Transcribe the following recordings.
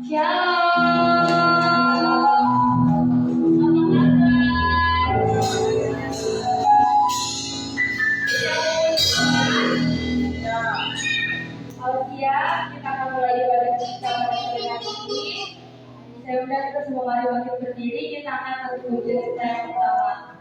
Kita akan mulai ibadah kita pada sore hari ini. Saya undang kita semua mari bangkit berdiri, kita akan satu pujian kita yang pertama.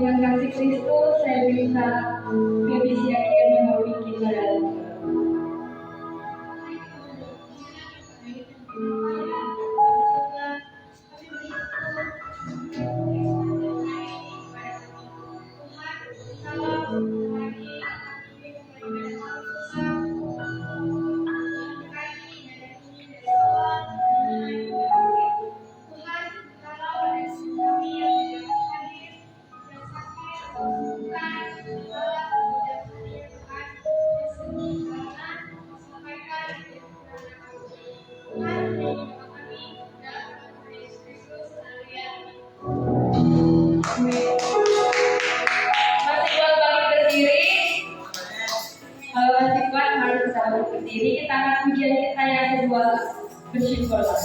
dengan kasih Kristus, saya bisa kebiasaan menawi kita. Berdiri, kita akan pujian kita yang kedua, bersyukurlah.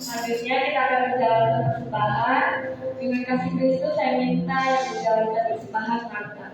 Selanjutnya kita akan menjalankan persembahan. Dengan kasih Kristus saya minta yang menjalankan persembahan Marta.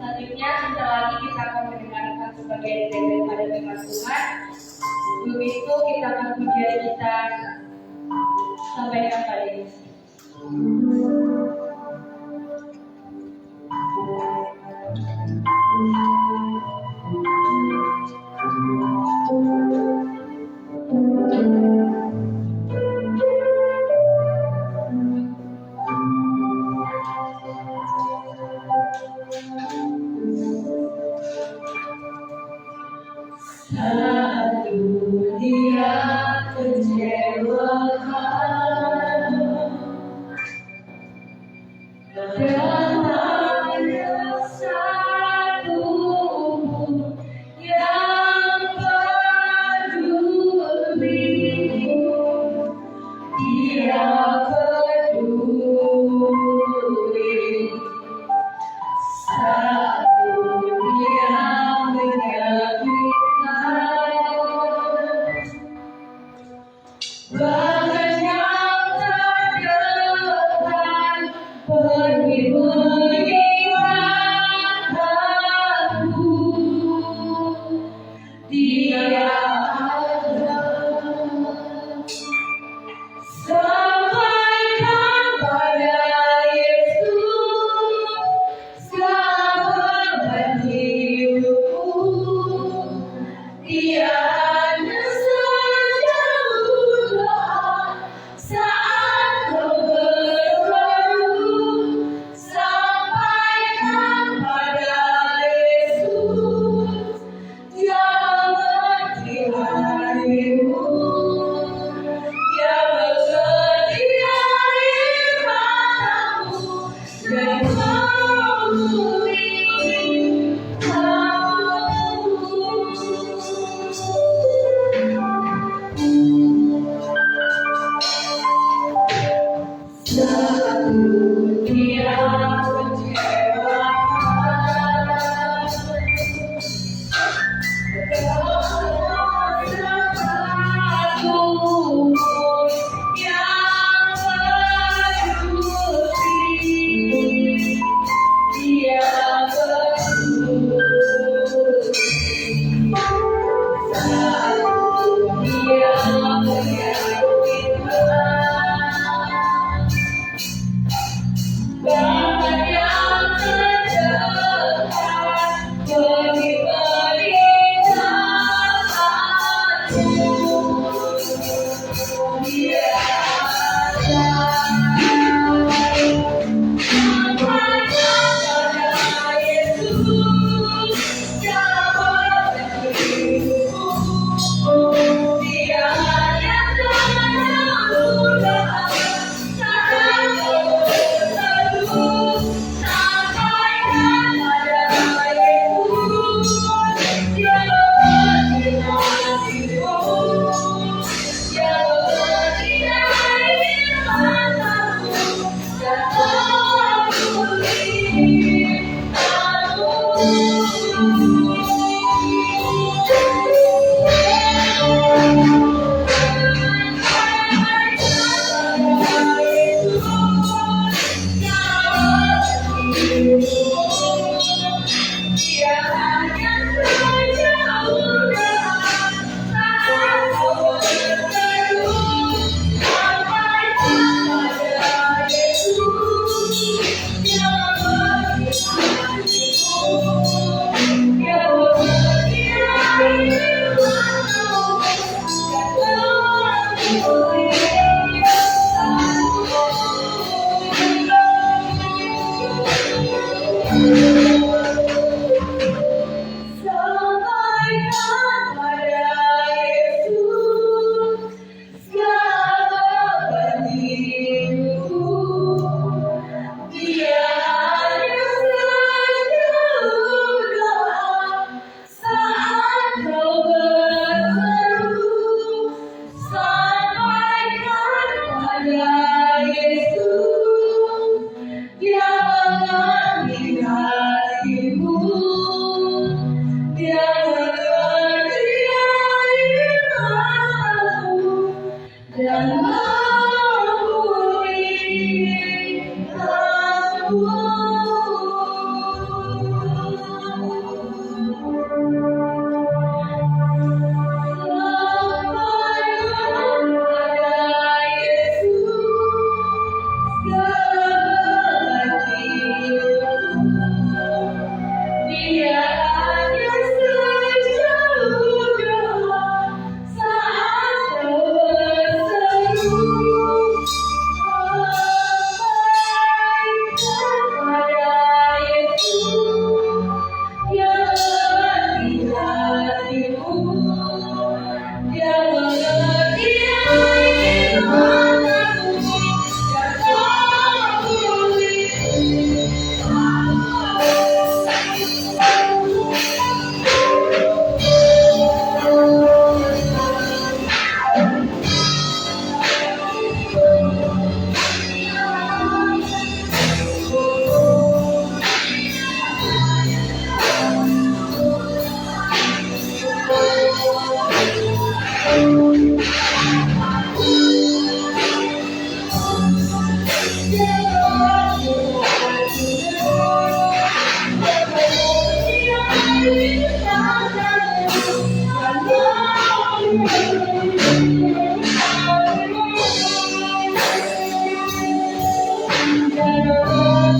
Selanjutnya, sebentar lagi kita akan mendengarkan sebagian daripada firman Tuhan. Sebelum itu kita akan pujian kita sampaikan pada Yesus. Dunia kecewakan dan hanya satu yang peduli. Dia peduli.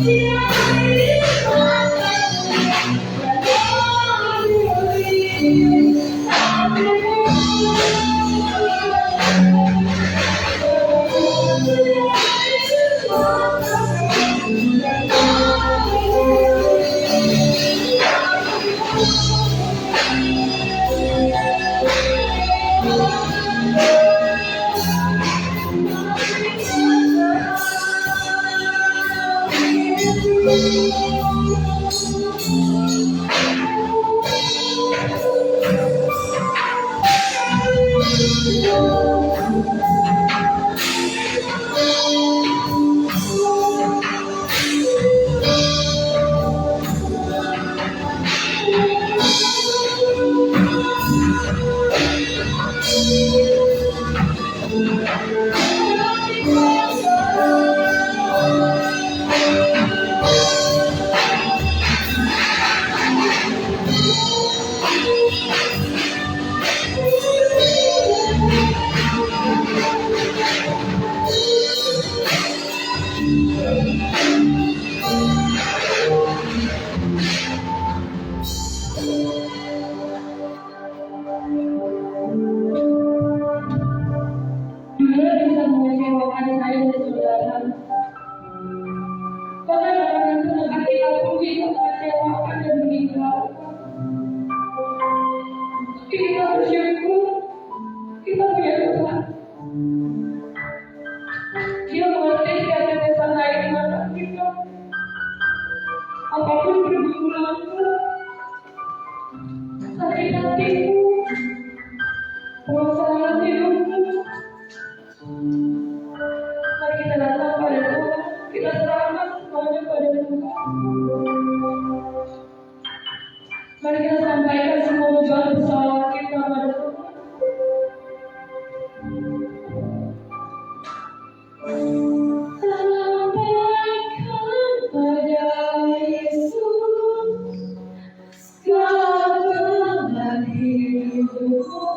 Dunia bisa mengecewakan saya dan saudara. Bahkan orang terdekat kita pun bisa mengecewakan dan meninggalkan. Tapi kita bersyukur, kita punya Tuhan. Dia mengerti setiap tetesan air mata kita. Apapun pergumulanmu, sakit hatimu, permasalahan hidupmu, mari kita datang pada Tuhan, kita serahkan semuanya pada Tuhan. Mari kita sampaikan semua beban persoalan kita pada Tuhan. Sampaikan pada Yesus segala beban hidupmu.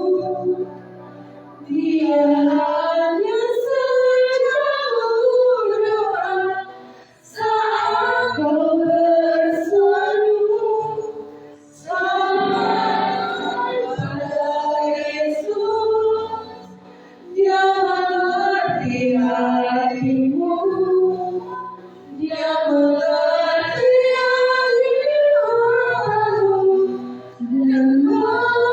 Dia hanya sedang berdoa saat kau berseru. Sampai pada Yesus, Dia mengerti hatimu. Dia mengerti hatimu dan memulihkan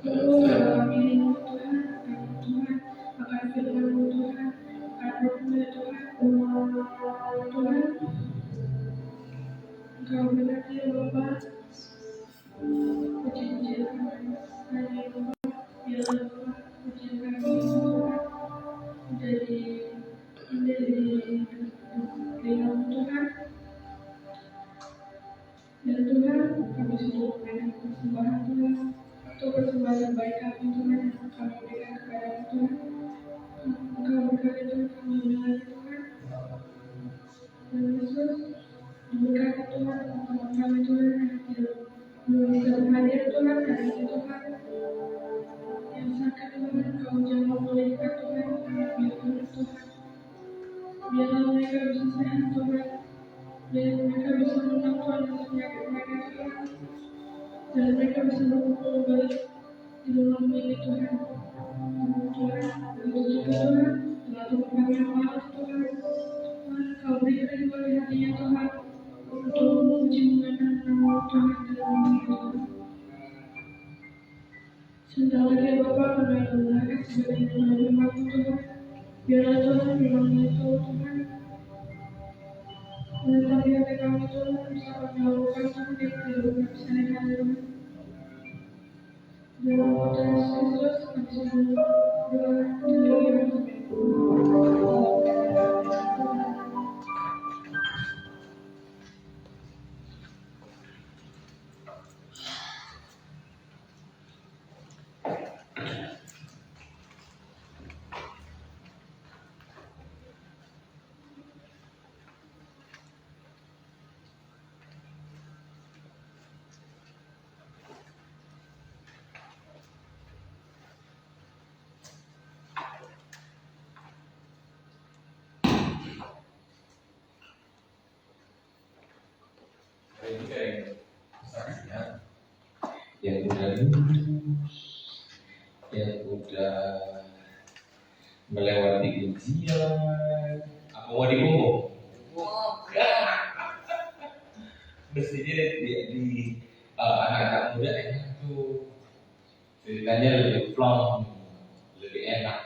Lalu kami Tuhan, Tuhan akan firman Tuhan, akan rohmu Tuhan, Tuhan, Engkau benar ya Bapa, puji-pujian kami, hanya Bapa, biarlah Bapa, pujian kami Tuhan, menjadi indah di dalam Tuhan. Dan Tuhan, kami sudah memberikan persembahan Tuhan, untuk persembahan terbaik kami Tuhan, yang kami berikan kepada Tuhan. Engkau berkati Tuhan, kami menyalahi Tuhan. Dan Yesus, diberkati Tuhan, teman-teman kami Tuhan, yang belum bisa hadir Tuhan, hari ini Tuhan. Yang sakit Tuhan, Engkau jamah pulihkan Tuhan, biarlah Tuhan. Biarlah mereka bisa sehat Tuhan. Dan mereka bisa menang Tuhan dari penyakit mereka Tuhan. Dan mereka bisa berkumpul balik di dalam milik Tuhan. Tuhan, begitu juga Tuhan, dengan Tuhan kami yang malas Tuhan. Tuhan, Kau berikan kembali hatinya Tuhan, untuk memuji mengenang nama Tuhan dalam diri Tuhan. Sebentar lagi ya Bapak, kami akan menggunakan sebagai nama firman Tuhan. Biarlah Tuhan firman itu Tuhan. Menetap di hati kami Tuhan, sahabat melakukan Tuhan di kehidupan sehari-hari Tuhan. Dalam nama Tuhan Yesus, kami sedang berdoa dan yang udah lulus, yang udah melewati ujian, apa mau dibumbung? Mestinya di anak-anak muda enak tuh, ceritanya lebih plong, lebih enak.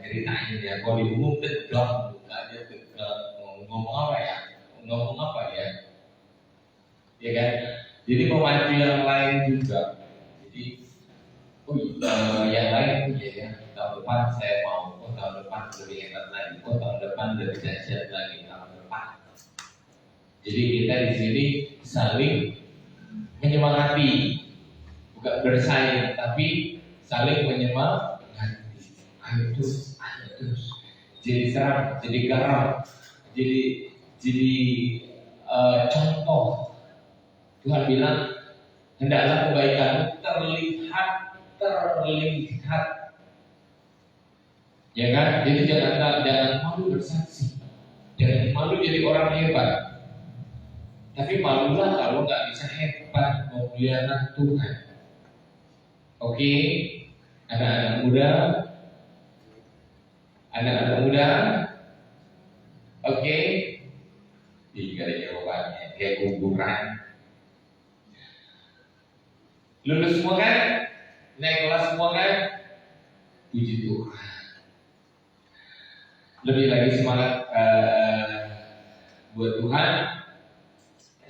Ceritain ya, kalau dibumbung tegang, mukanya tegang, ngomong apa ya? Ngomong apa ya? Ya kan? Jadi memacu yang lain juga. Jadi, yang lain itu ya, tahun depan saya mau, tahun depan lebih hebat lagi, tahun depan lebih dahsyat lagi, tahun depan. Jadi kita di sini saling menyemangati, bukan bersaing, tapi saling menyemangati. Ayo terus, jadi terang, jadi garam, jadi contoh. Tuhan bilang, hendaklah kebaikanmu terlihat. Ya kan? Jadi jangan malu bersaksi. Jangan malu jadi orang hebat. Tapi malulah kalau nggak bisa hebat memuliakan Tuhan. Oke? Anak-anak muda. Oke? Jadi gak ada jawabannya. Kayak kuburan. Lulus semua kan? Naik kelas semua kan? Puji Tuhan. Lebih lagi semangat buat Tuhan.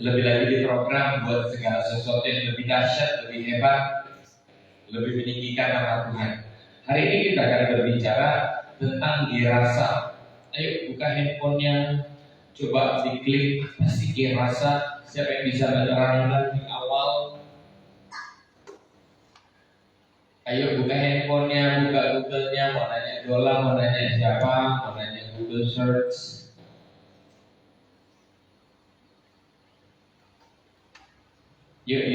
Lebih lagi di program buat segala sesuatu yang lebih dahsyat, lebih hebat, lebih meninggikan nama Tuhan. Hari ini kita akan berbicara tentang dirasa. Ayo buka handphonenya, coba diklik apa sih dirasa. Siapa yang bisa menerangkan di awal? Ayo buka handphonenya, buka Google-nya, mau nanya Dola, mau nanya siapa, mau nanya Google Search. Yuk,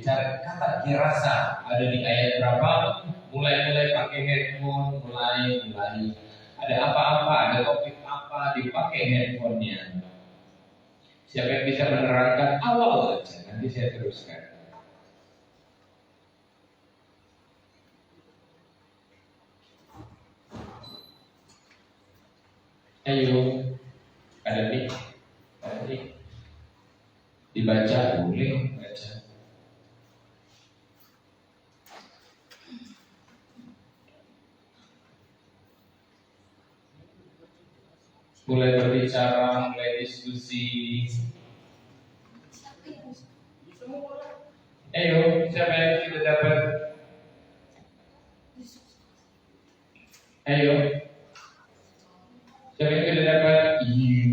cari kata dirasa. Ada di ayat berapa? Mulai pakai handphone, mulai. Ada apa-apa, ada topik apa, dipakai handphonenya. Siapa yang bisa menerangkan awal aja, nanti saya teruskan. Ayo, ada nih, dibaca boleh baca. mulai berbicara, mulai diskusi. Ayo, siapa yang sudah dapat? Ayo, siapa yang sudah dapat?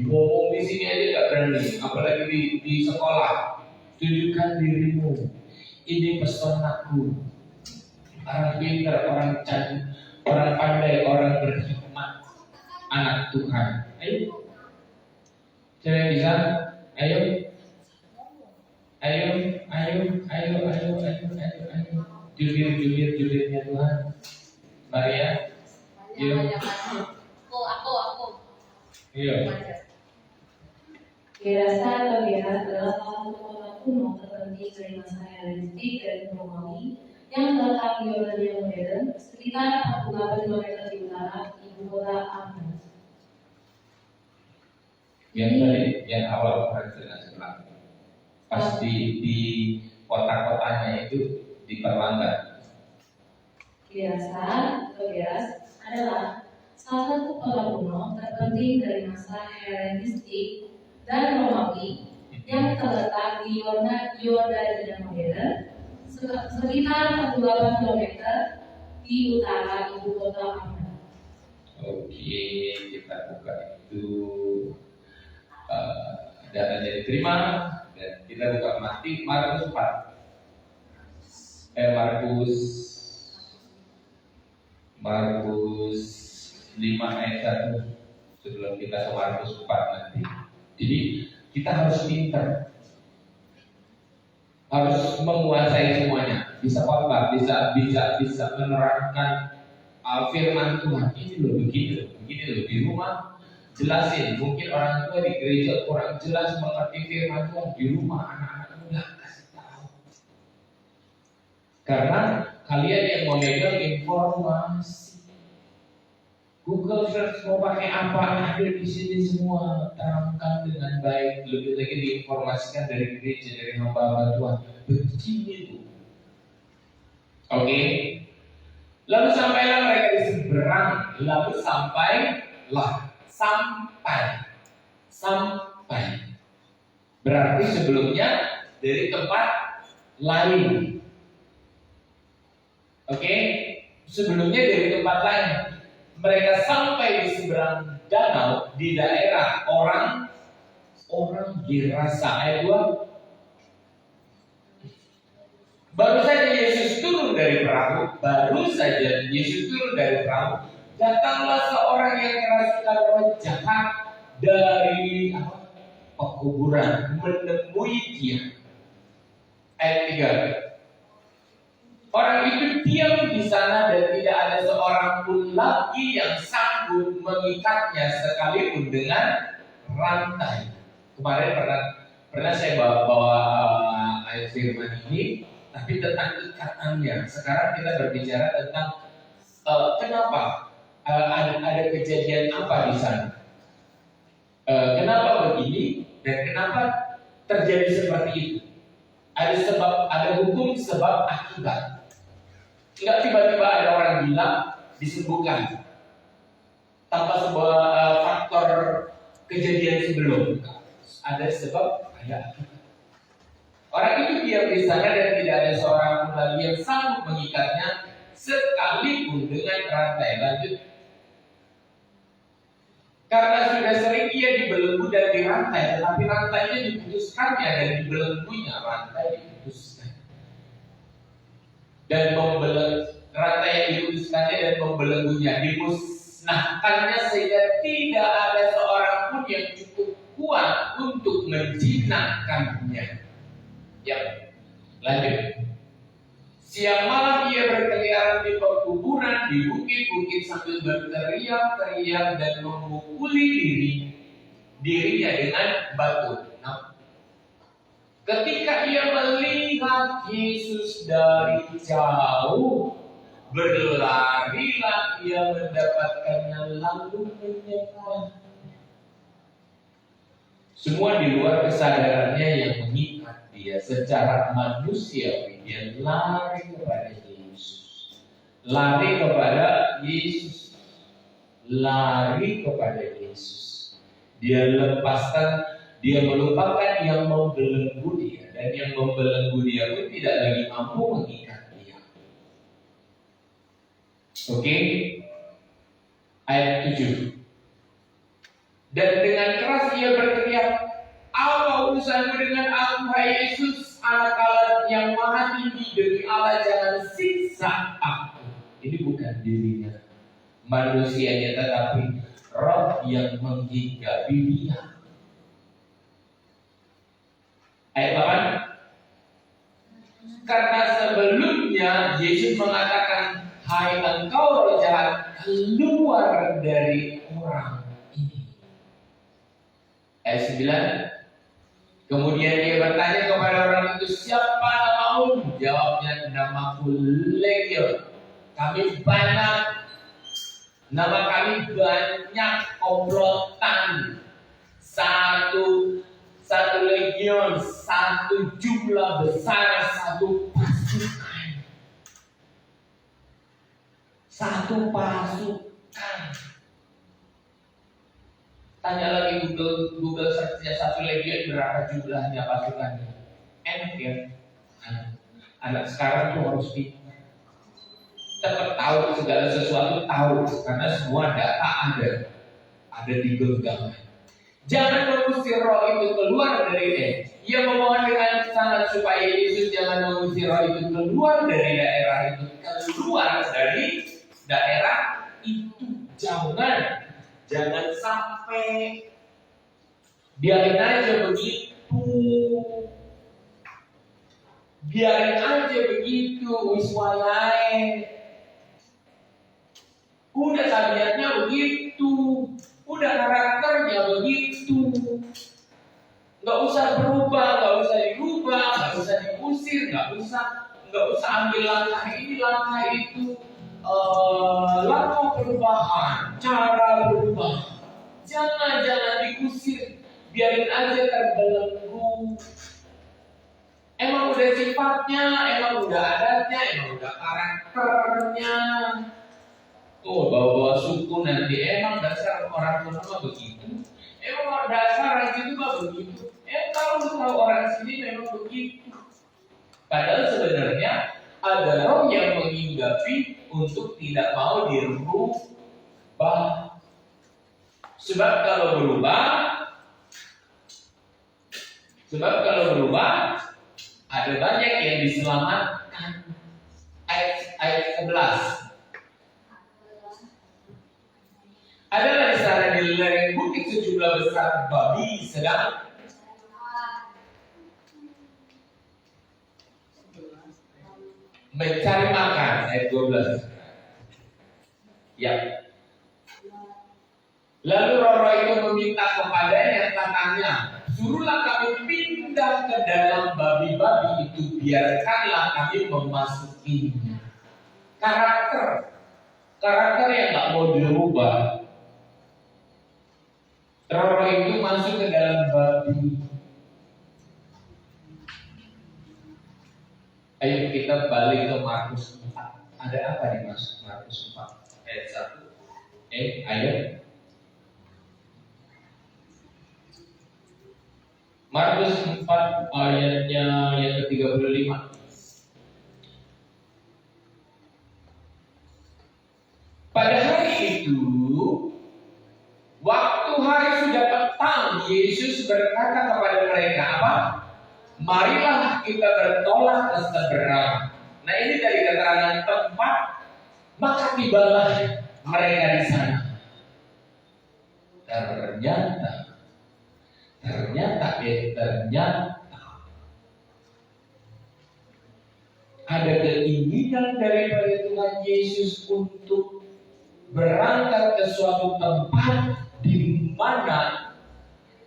Ngomong di sini aja gak berani, apalagi di sekolah. Tunjukkan dirimu. Ini pesonaku. Orang pintar, orang cantik, orang pandai, orang berhikmat, anak Tuhan. Ayo, siapa yang bisa? Ayo, ayo, ayo, ayo, ayo, ayo, ayo, ayo. Jubir-jubirnya Tuhan. Mari ya. Yuk. Aku. Iya. Gerasa atau Geras adalah salah satu kota kuno terpenting dari masa Helenistik dan Romawi yang terletak di Yordania modern, sekitar 48 km di utara ibu kota Athens. Yang tadi, yang awal referensinya sebelah. Pasti di kota-kotanya itu diperlanggar. Gerasa atau Geras adalah salah satu kota kuno terpenting dari masa Helenistik dan Romawi yang terletak di Yordania modern, sekitar 48 km di utara ibu kota Athens. Oke, kita buka itu datanya diterima dan kita buka Markus 4. Markus 5 ayat 1 sebelum kita ke Markus 4 nanti. Jadi kita harus pintar, harus menguasai semuanya. Bisa khotbah, bisa menerangkan firman Tuhan. Ini loh begini loh di rumah jelasin. Mungkin orang tua di gereja kurang jelas mengerti firman Tuhan, di rumah anak-anak muda kasih tahu. Karena kalian yang mau megang informasi, Google search mau pakai apa ada di sini semua, terangkan dengan baik. Lebih lagi diinformasikan dari gereja, dari hamba Tuhan. Begini tuh. Oke. Lalu sampailah mereka di seberang. Sampai. Berarti sebelumnya dari tempat lain. Oke. Sebelumnya dari tempat lain. Mereka sampai di seberang danau di daerah orang Gerasa. Ayat 2. Baru saja Yesus turun dari perahu. Datanglah seorang yang kerasukan roh jahat dari pekuburan menemui dia. Ayat 3. Orang itu diam di sana dan tidak ada seorang pun lagi yang sanggup mengikatnya sekalipun dengan rantai. Kemarin pernah saya bawa ayat firman ini, tapi tentang ikatannya. Sekarang kita berbicara tentang kenapa ada kejadian apa di sana. Kenapa begini dan kenapa terjadi seperti itu. Ada hukum sebab akibat. Tidak tiba-tiba ada orang bilang disembuhkan tanpa sebuah faktor kejadian sebelum. Ada sebab, ada akibat. Orang itu diam di sana dan tidak ada seorang pun lagi yang sanggup mengikatnya sekalipun dengan rantai. Lanjut. Karena sudah sering ia dibelenggu dan dirantai, tetapi rantainya diputuskannya dan dibelenggunya rantai diputuskan. Dan rantai yang diputuskannya dan membelenggunya dimusnahkannya sehingga tidak ada seorang pun yang cukup kuat untuk menjinakkannya. Ya, lanjut. Siang malam ia berkeliaran di perkuburan, di bukit-bukit sambil berteriak-teriak dan memukuli dirinya dengan batu. Nah, ketika ia melihat Yesus dari jauh, berlarilah ia mendapatkannya lalu menyembah. Semua di luar kesadarannya yang mengikat dia secara manusiawi. Dia lari kepada Yesus. Lari kepada Yesus. Dia lepaskan, dia melupakan yang membelenggu dia, dan yang membelenggu dia pun tidak lagi mampu mengikat dia. Oke? Ayat 7. Dan dengan keras ia berteriak, apa urusanmu dengan aku, hai Yesus, anak Allah yang maha tinggi? Demi Allah, jangan siksa aku. Ini bukan dirinya manusianya, tetapi roh yang menghinggapi dia. Ayat 8. Karena sebelumnya Yesus mengatakan, hai engkau roh jahat, keluar dari orang ini. Ayat 9. Kemudian dia bertanya kepada orang itu, siapa namamu? Jawabnya, namaku Legion. Kami banyak, nama kami banyak, komplotan. Satu legion, satu jumlah besar, satu pasukan. Satu pasukan. Tanya lagi Google search-nya satu legion berapa jumlahnya pasukannya. Enak ya. Anak sekarang tuh harus pintar. Cepat tahu segala sesuatu, tahu karena semua data ada di genggaman. Jangan mengusir roh itu keluar dari dia. Ia memohon dengan sangat supaya Yesus jangan mengusir roh itu keluar dari daerah itu, keluar dari daerah itu. Jangan sampai. Biarin aja begitu. Wiswalae. Udah tabiatnya begitu. Udah karakternya begitu. Nggak usah berubah, nggak usah dirubah, nggak usah diusir, nggak usah ambil langkah ini, langkah itu. Langkah perubahan, cara berubah. Jangan diusir, biarin aja terbelenggu. Emang udah sifatnya, emang udah adatnya, emang udah karakternya. Tuh bawa suku nanti, emang dasar orang tua mah begitu. Emang dasar itu mah begitu. Kalau tahu orang sini memang begitu. Padahal sebenarnya ada roh yang menginggapi untuk tidak mau dirubah. Sebab kalau berubah ada banyak yang diselamatkan. Ayat 11. Adalah di sana di lereng bukit sejumlah besar babi sedang mencari makan. Ayat 12. Ya. Lalu roh itu meminta kepadanya, katanya, suruhlah kami pindah ke dalam babi-babi itu, biarkanlah kami memasukinya. Karakter yang tak mau dirubah. Roh itu masuk ke dalam babi. Ayo kita balik ke Markus 4. Ada apa di Markus 4? Ayat 1. Ayat Markus 4 ayatnya yang ke-35. Pada hari itu, waktu hari sudah petang, Yesus berkata kepada mereka, apa? Marilah kita bertolak ke seberang. Nah ini dari keterangan tempat, maka tibalah mereka di sana. Ternyata ada keinginan daripada Tuhan Yesus untuk berangkat ke suatu tempat di mana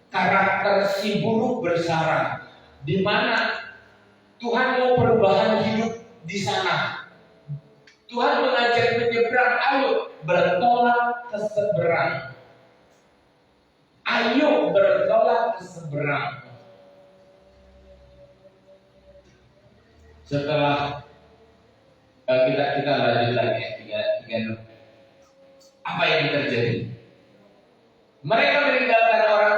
karakter si buruk bersarang, di mana Tuhan mau perubahan hidup di sana. Tuhan mengajak menyeberang, ayo bertolak ke seberang. Ayo bertolak ke seberang. Setelah kita lanjut lagi ya, 3. Apa yang terjadi? Mereka meninggalkan orang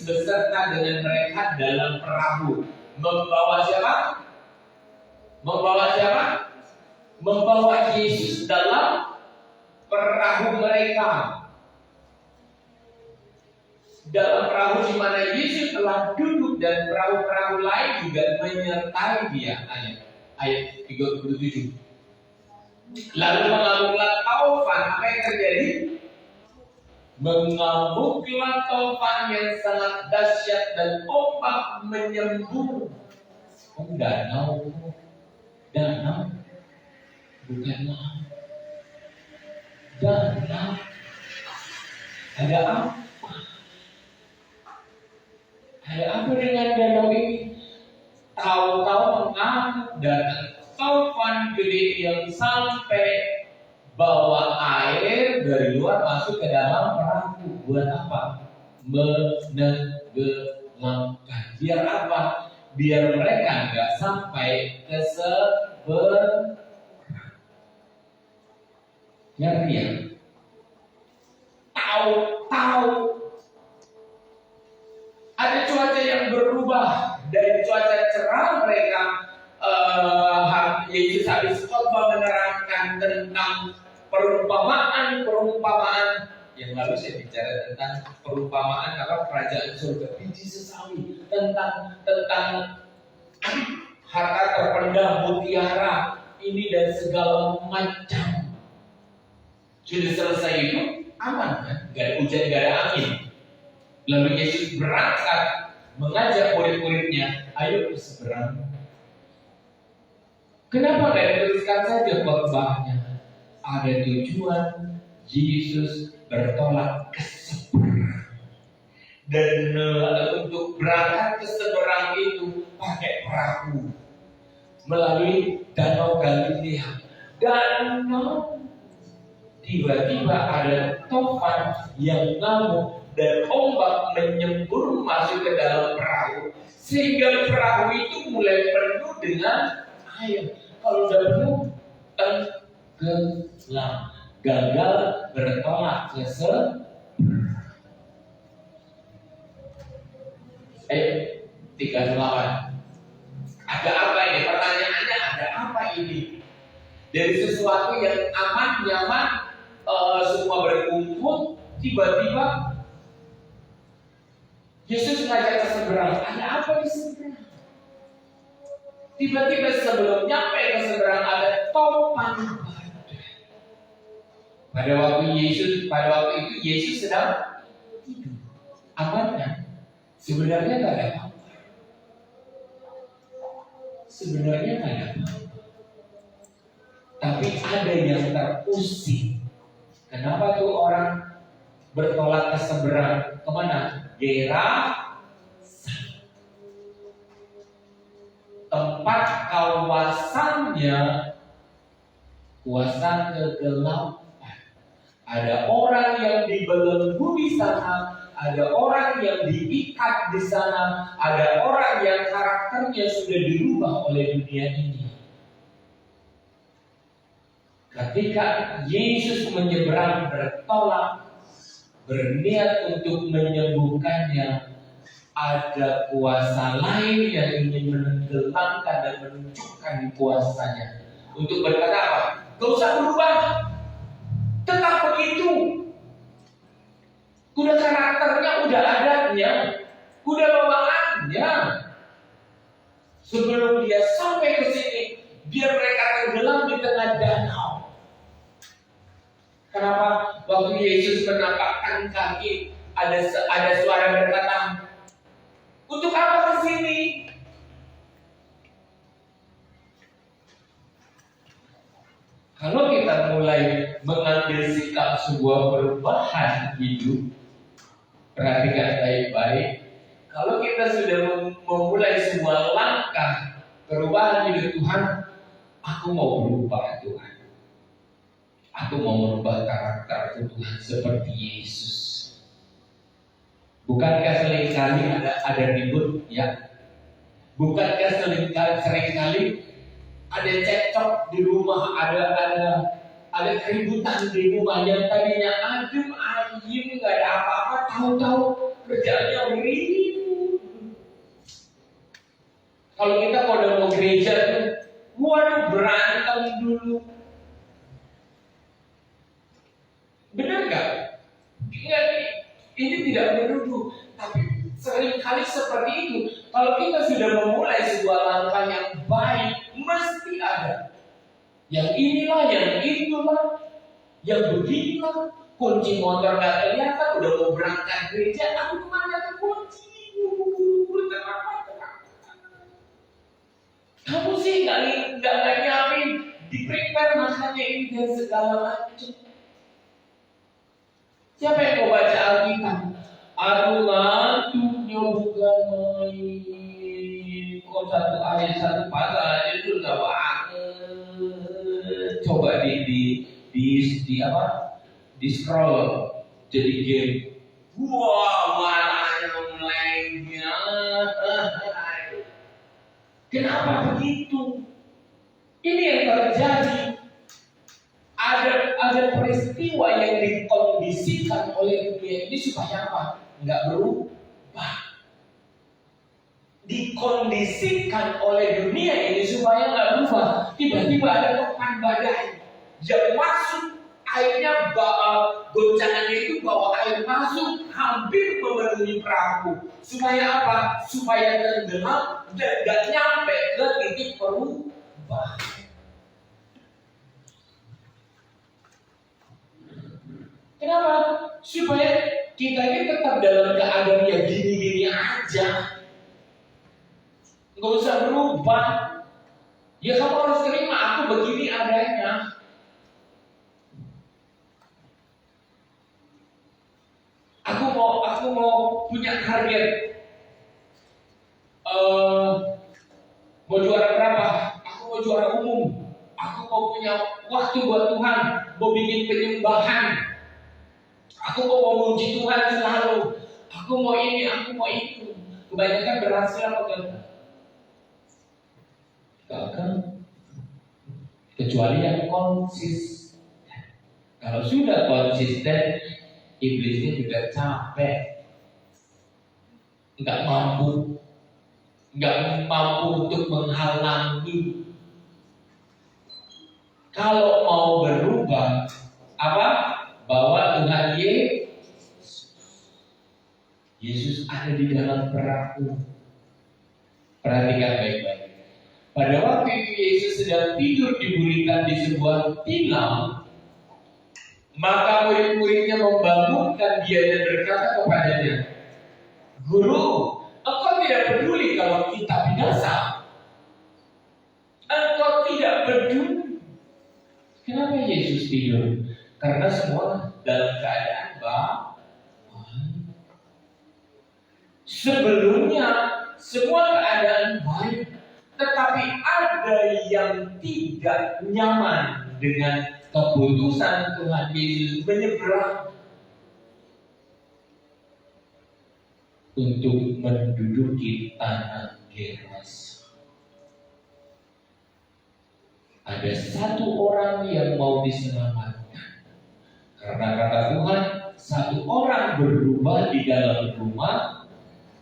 beserta dengan mereka dalam perahu. Membawa siapa? Membawa siapa? Membawa Yesus dalam perahu mereka. Dalam perahu di mana Yesus telah duduk dan perahu-perahu lain juga menyertai dia. Ayat 37. Lalu mengamuklah taufan. Apa yang terjadi? Mengamuklah taufan yang sangat dahsyat dan ombak menyembur. Danau, bukan laut. Danau. Ada apa? Ada apa dengan danau ini? Tahu-tahu mengamuk dan taufan gede yang sampai bawa air dari luar masuk ke dalam perahu. Buat apa? Menenggelamkan. Biar apa? Biar mereka nggak sampai ke seberang. Ngerti ya? Tahu ada cuaca yang berubah dari cuaca cerah mereka. Yesus habis khotbah menerangkan tentang perumpamaan yang lalu saya bicara tentang perumpamaan kerajaan surga, biji sesawi, tentang harta terpendam, mutiara ini dan segala macam. Sudah selesai itu aman kan? Gak ada hujan, gak ada angin. Lalu Yesus berangkat mengajak murid-muridnya, ayo ke seberang. Kenapa gak dituliskan saja khotbahnya? Ada tujuan Yesus bertolak ke seberang. Dan untuk berangkat ke seberang itu pakai perahu melalui Danau Galilea. Dan tiba-tiba ada taufan yang ngamuk dan ombak menyembur masuk ke dalam perahu, sehingga perahu itu mulai penuh dengan air. Kalau udah penuh, tenggelam, gagal bertolak ke seberang. 38. Ada apa ini? Pertanyaannya, ada apa ini? Dari sesuatu yang aman, nyaman, semua berkumpul, tiba-tiba Yesus ngajak ke seberang. Ada apa di seberang? Tiba-tiba sebelum nyampe ke seberang ada topan badai. Pada waktu itu Yesus sedang tidur. Amannya sebenarnya nggak ada apa-apa. Sebenarnya nggak ada apa-apa. Tapi ada yang terusik. Kenapa tuh orang bertolak ke seberang? Kemana? Gerasa. Tempat kawasannya kuasa kegelapan. Ada orang yang dibelenggu di sana, ada orang yang diikat di sana, ada orang yang karakternya sudah dirubah oleh dunia ini. Ketika Yesus menyeberang bertolak, berniat untuk menyembuhkannya, ada kuasa lain yang ingin menenggelamkan dan menunjukkan kuasanya. Untuk berkata apa? Gak usah berubah, tetap begitu. Udah karakternya, udah adatnya, udah bawaannya. Sebelum dia sampai ke sini, biar mereka tenggelam di tengah danau. Kenapa? Waktu Yesus menapakkan kaki, ada suara berkata, untuk apa ke sini? Kalau kita mulai mengambil sikap sebuah perubahan hidup, perhatikan baik-baik. Kalau kita sudah memulai sebuah langkah perubahan hidup Tuhan, aku mau berubah Tuhan. Aku mau merubah karakterku Tuhan seperti Yesus. Bukankah seringkali ada ribut ya? Bukankah seringkali ada cekcok di rumah, ada keributan di rumah yang tadinya adem ayem, nggak ada apa-apa, tahu-tahu kerjaannya ribut. Kalau kita udah mau gereja tuh, waduh berantem dulu. Benar nggak? Ini tidak menuduh, tapi seringkali seperti itu. Kalau kita sudah memulai sebuah langkah yang baik, mesti ada yang inilah, yang itulah, yang beginilah. Kunci motor nggak kelihatan, udah mau berangkat gereja, aku kemana ke kunci? Kamu sih nggak nyiapin, di prepare makanya ini dan segala macam. Siapa yang mau baca Alkitab? Aduh ngantuknya bukan main. Kok satu ayat satu pasal aja sudah banget. Coba di apa? Di scroll jadi game. Wah, mana yang lainnya? Kenapa begitu? Ini yang terjadi. Ada peristiwa yang dikondisikan oleh dunia ini supaya apa? Enggak berubah. Dikondisikan oleh dunia ini supaya enggak berubah. Tiba-tiba ada topan badai yang masuk, airnya goncangannya itu bawa air masuk hampir memenuhi perahu. Supaya apa? Supaya tenggelam dan enggak nyampe ke titik perubahan. Kenapa? Supaya kita ini tetap dalam keadaan yang gini-gini aja. Nggak usah berubah. Ya kamu harus terima, aku begini adanya. Aku mau punya target. Mau juara berapa? Aku mau juara umum. Aku mau punya waktu buat Tuhan. Mau bikin penyembahan. Aku mau memuji Tuhan selalu. Aku mau ini, aku mau itu. Kebanyakan berhasil apa enggak? Gagal. Kecuali yang konsisten. Kalau sudah konsisten, iblisnya juga capek. Enggak mampu untuk menghalangi. Kalau mau berubah, apa? Bahwa Tuhan Yesus ada di dalam perahu. Perhatikan baik-baik. Pada waktu itu Yesus sedang tidur diburikan di sebuah tilam, maka murid-muridnya membangunkan dia dan berkata kepadanya, Guru, engkau tidak peduli kalau kita binasa. Engkau tidak peduli. Kenapa Yesus tidur? Karena semua dalam keadaan baik. Sebelumnya semua keadaan baik, tetapi ada yang tidak nyaman dengan keputusan Tuhan Yesus menyeberang untuk menduduki tanah Gerasa. Ada satu orang yang mau diselamatkan. Karena kata Tuhan, satu orang berubah di dalam rumah,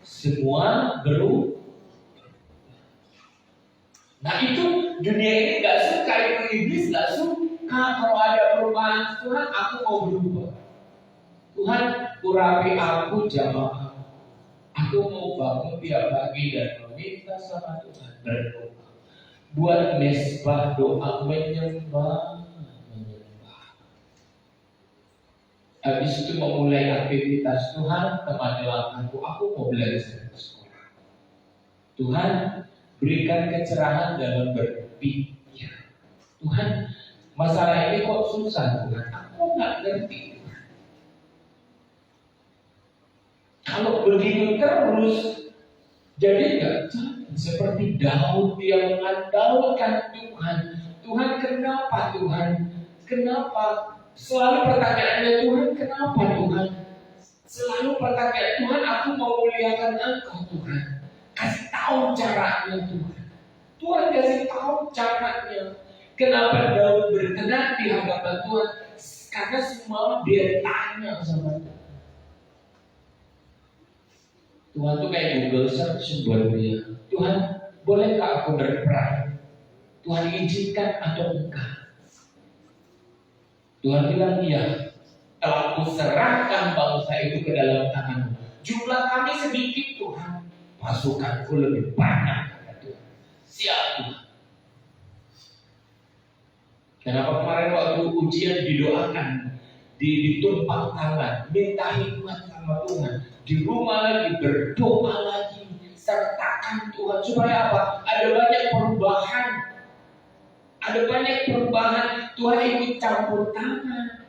semua berubah. Nah itu dunia ini gak suka, itu iblis gak suka kalau ada perubahan. Tuhan, aku mau berubah. Tuhan, urapi aku jamaah. Aku mau bangun tiap pagi dan meminta sama Tuhan berdoa. Buat mesbah doa menyembah. Habis itu memulai aktivitas Tuhan, temani langkahku, aku mau belajar ke sekolah. Tuhan, berikan kecerahan dalam berpikir. Tuhan, masalah ini kok susah Tuhan, aku nggak ngerti. Kalau begitu terus, jadi nggak seperti Daud yang mengandalkan Tuhan. Tuhan, kenapa Tuhan? Kenapa? Selalu pertanyaannya, Tuhan, kenapa Tuhan? Selalu pertanyaan, Tuhan, aku mau muliakan Engkau Tuhan. Kasih tahu caranya Tuhan. Tuhan kasih tahu caranya. Kenapa Daud berkenan di hadapan Tuhan? Karena semua dia tanya sama Tuhan. Tuhan tuh kayak Google search buat dia. Tuhan, bolehkah aku berperang? Tuhan izinkan atau enggak? Tuhan bilang iya. Telah kuserahkan bangsa itu ke dalam tanganmu. Jumlah kami sedikit Tuhan, pasukanku lebih banyak, kata Tuhan. Siap Tuhan. Kenapa kemarin waktu ujian didoakan, ditumpang tangan, minta hikmat sama Tuhan, di rumah lagi berdoa lagi, sertakan Tuhan supaya apa? Ada banyak perubahan, Tuhan ikut campur tangan.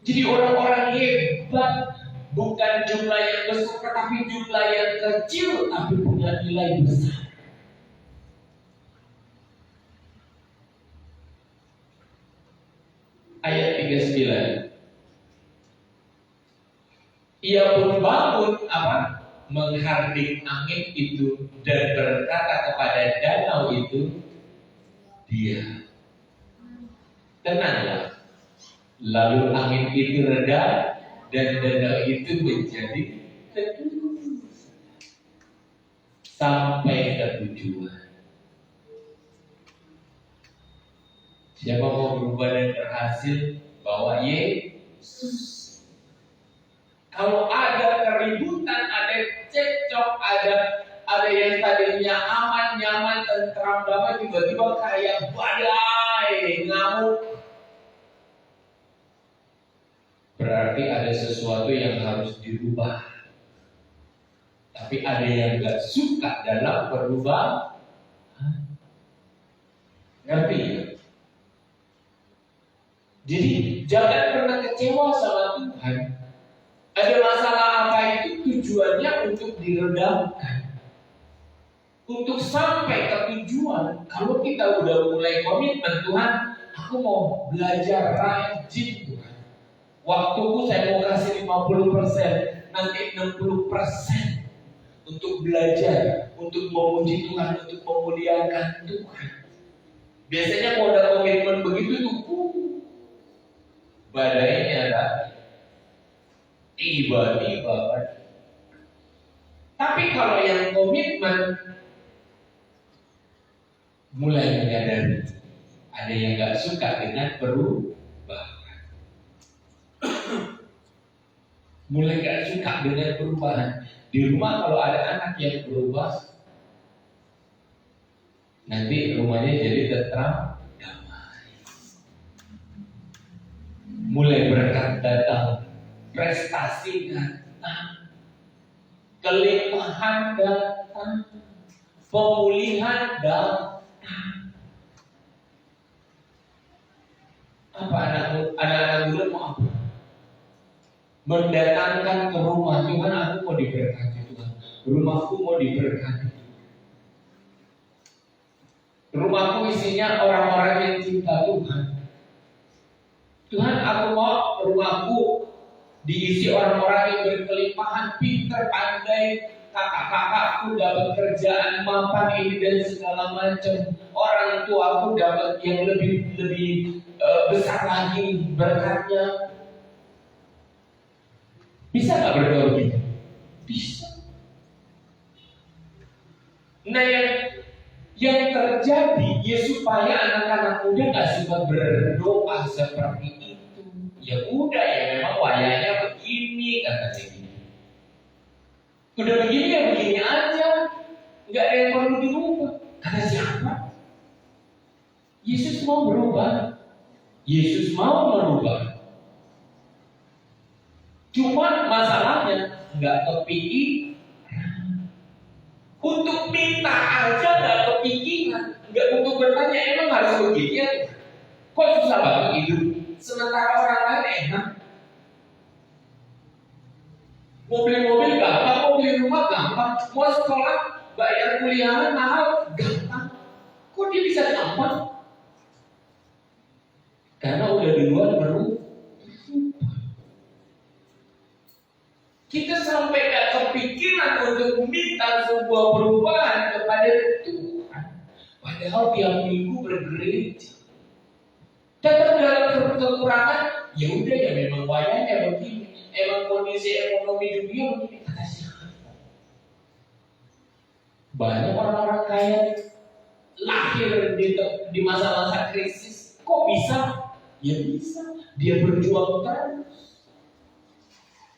Jadi orang-orang hebat bukan jumlah yang besar, tetapi jumlah yang kecil tapi punya nilai besar. Ayat 39. Ia pun bangun menghardik angin itu dan berkata kepada danau itu, diam, tenanglah. Lalu angin itu reda dan danau itu menjadi teduh sampai ke tujuan. Siapa mau berubah dan berhasil? Bawa Yesus. Kalau ada keributan, ada cekcok, ada yang tadinya aman, nyaman, tentram, damai, tiba-tiba kayak badai, ngamuk. Berarti ada sesuatu yang harus dirubah. Tapi ada yang gak suka dalam berubah. Ngerti ya? Jadi jangan pernah kecewa sama Tuhan. Ada masalah apa itu tujuannya untuk diredamkan, untuk sampai ke tujuan. Kalau kita udah mulai komitmen, Tuhan, aku mau belajar rajin Tuhan. Waktuku saya mau kasih 50%, nanti 60% untuk belajar, untuk memuji Tuhan, untuk memuliakan Tuhan. Biasanya kalau ada komitmen begitu tuh, badainya ada tiba-tiba. Tapi kalau yang komitmen mulai menyadari ada yang gak suka dengan perubahan, mulai gak suka dengan perubahan. Di rumah kalau ada anak yang berubah, nanti rumahnya jadi tentram, mulai berkat datang, prestasi datang, kelimpahan datang, pemulihan datang. Apa anak-anak muda mau apa? Mendatangkan ke rumah, Tuhan, aku mau diberkati Tuhan, rumahku mau diberkati. Rumahku isinya orang-orang yang cinta Tuhan. Tuhan, aku mau rumahku diisi orang-orang yang berkelimpahan, pintar, pandai, kakak-kakakku dapat kerjaan, mapan ini dan segala macam. Orang tua aku dapat yang lebih besar lagi berkatnya. Bisa nggak berdoa begitu? Bisa. Nah, yang terjadi ya supaya anak-anak muda nggak suka berdoa seperti itu. Ya udah, ya memang wayanya begini, katanya gini. Udah begini ya begini aja, nggak ada yang perlu dirubah. Kata siapa? Yesus mau berubah. Yesus mau merubah. Cuma masalahnya nggak kepikiran. Untuk minta aja nggak kepikiran, nggak untuk bertanya emang harus begini ya? Kok susah banget hidup? Sementara orang lain enak. Mau beli mobil gampang, mau beli rumah gampang, mau sekolah bayar kuliahan mahal gampang. Kok dia bisa gampang? Karena udah duluan berubah. Kita sampai gak kepikiran untuk minta sebuah perubahan kepada Tuhan. Padahal tiap minggu bergereja. Datang dalam kekurangan, ya udah ya memang wayangnya begini. Emang kondisi ekonomi dunia begini. Kata Banyak orang-orang kaya lahir di masa-masa krisis. Kok bisa? Ya bisa. Dia berjuang terus.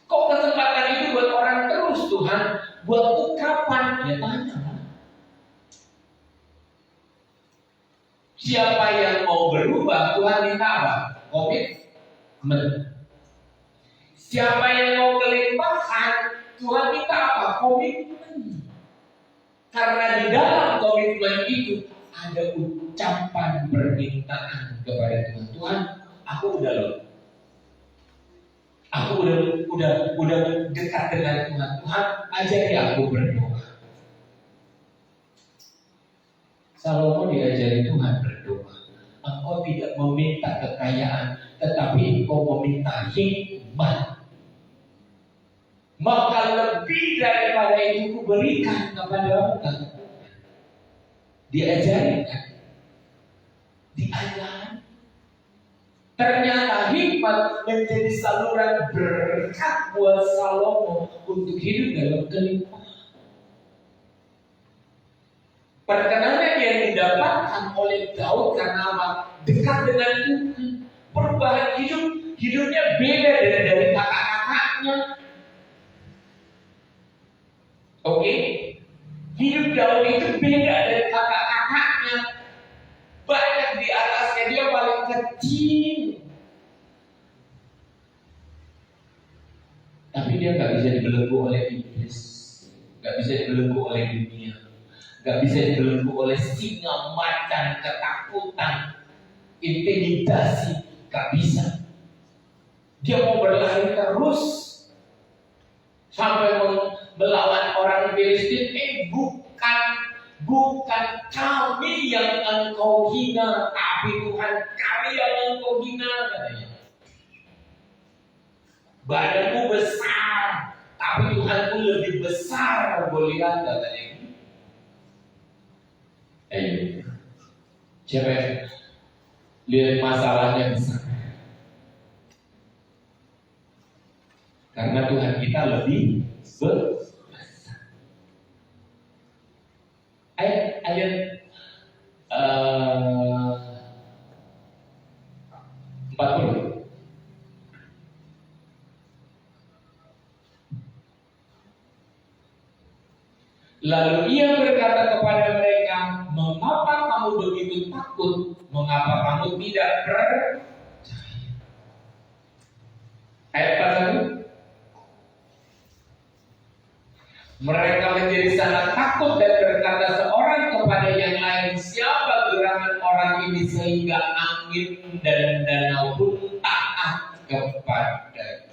Kok kesempatan itu buat orang terus Tuhan? Buatku kapan? Ya tanya. Siapa yang mau berubah, Tuhan minta apa? Komitmen. Siapa yang mau kelimpahan, Tuhan minta apa? Komitmen. Karena di dalam komitmen itu ada ucapan permintaan kepada Tuhan. Tuhan, aku udah loh. Aku udah dekat dengan Tuhan. Tuhan, ajari aku berdoa. Salomo diajari Tuhan berdoa. Engkau tidak meminta kekayaan, tetapi engkau meminta hikmat. Maka lebih daripada itu kuberikan kepadamu. Diajari kan? Diajari. Ternyata hikmat menjadi saluran berkat buat Salomo untuk hidup dalam kelimpahan. Perkenannya yang didapatkan oleh Daud karena apa? Dekat dengan Tuhan. Perubahan hidupnya beda dari kakak-kakaknya. Oke? Hidup Daud itu beda dari kakak-kakaknya. Banyak di atasnya, dia paling kecil. Tapi dia gak bisa dibelenggu oleh iblis, gak bisa dibelenggu oleh dunia, gak bisa dibelenggu oleh singa, macan, ketakutan, intimidasi. Gak bisa. Dia mau berlari terus sampai melawan orang Filistin. Bukan kami yang engkau hina, tapi Tuhan kami yang engkau hina, katanya. Badanku besar, tapi Tuhanku lebih besar, Goliat, katanya. Siapa yang lihat masalahnya besar? Karena Tuhan kita lebih besar. Ayat 40. Lalu ia berkata kepada mereka, mengapa kamu begitu takut? Mengapa kamu tidak percaya? Ayat 41. Mereka menjadi sangat takut dan berkata seorang kepada yang lain, siapa gerangan orang ini sehingga angin dan danau pun taat kepada.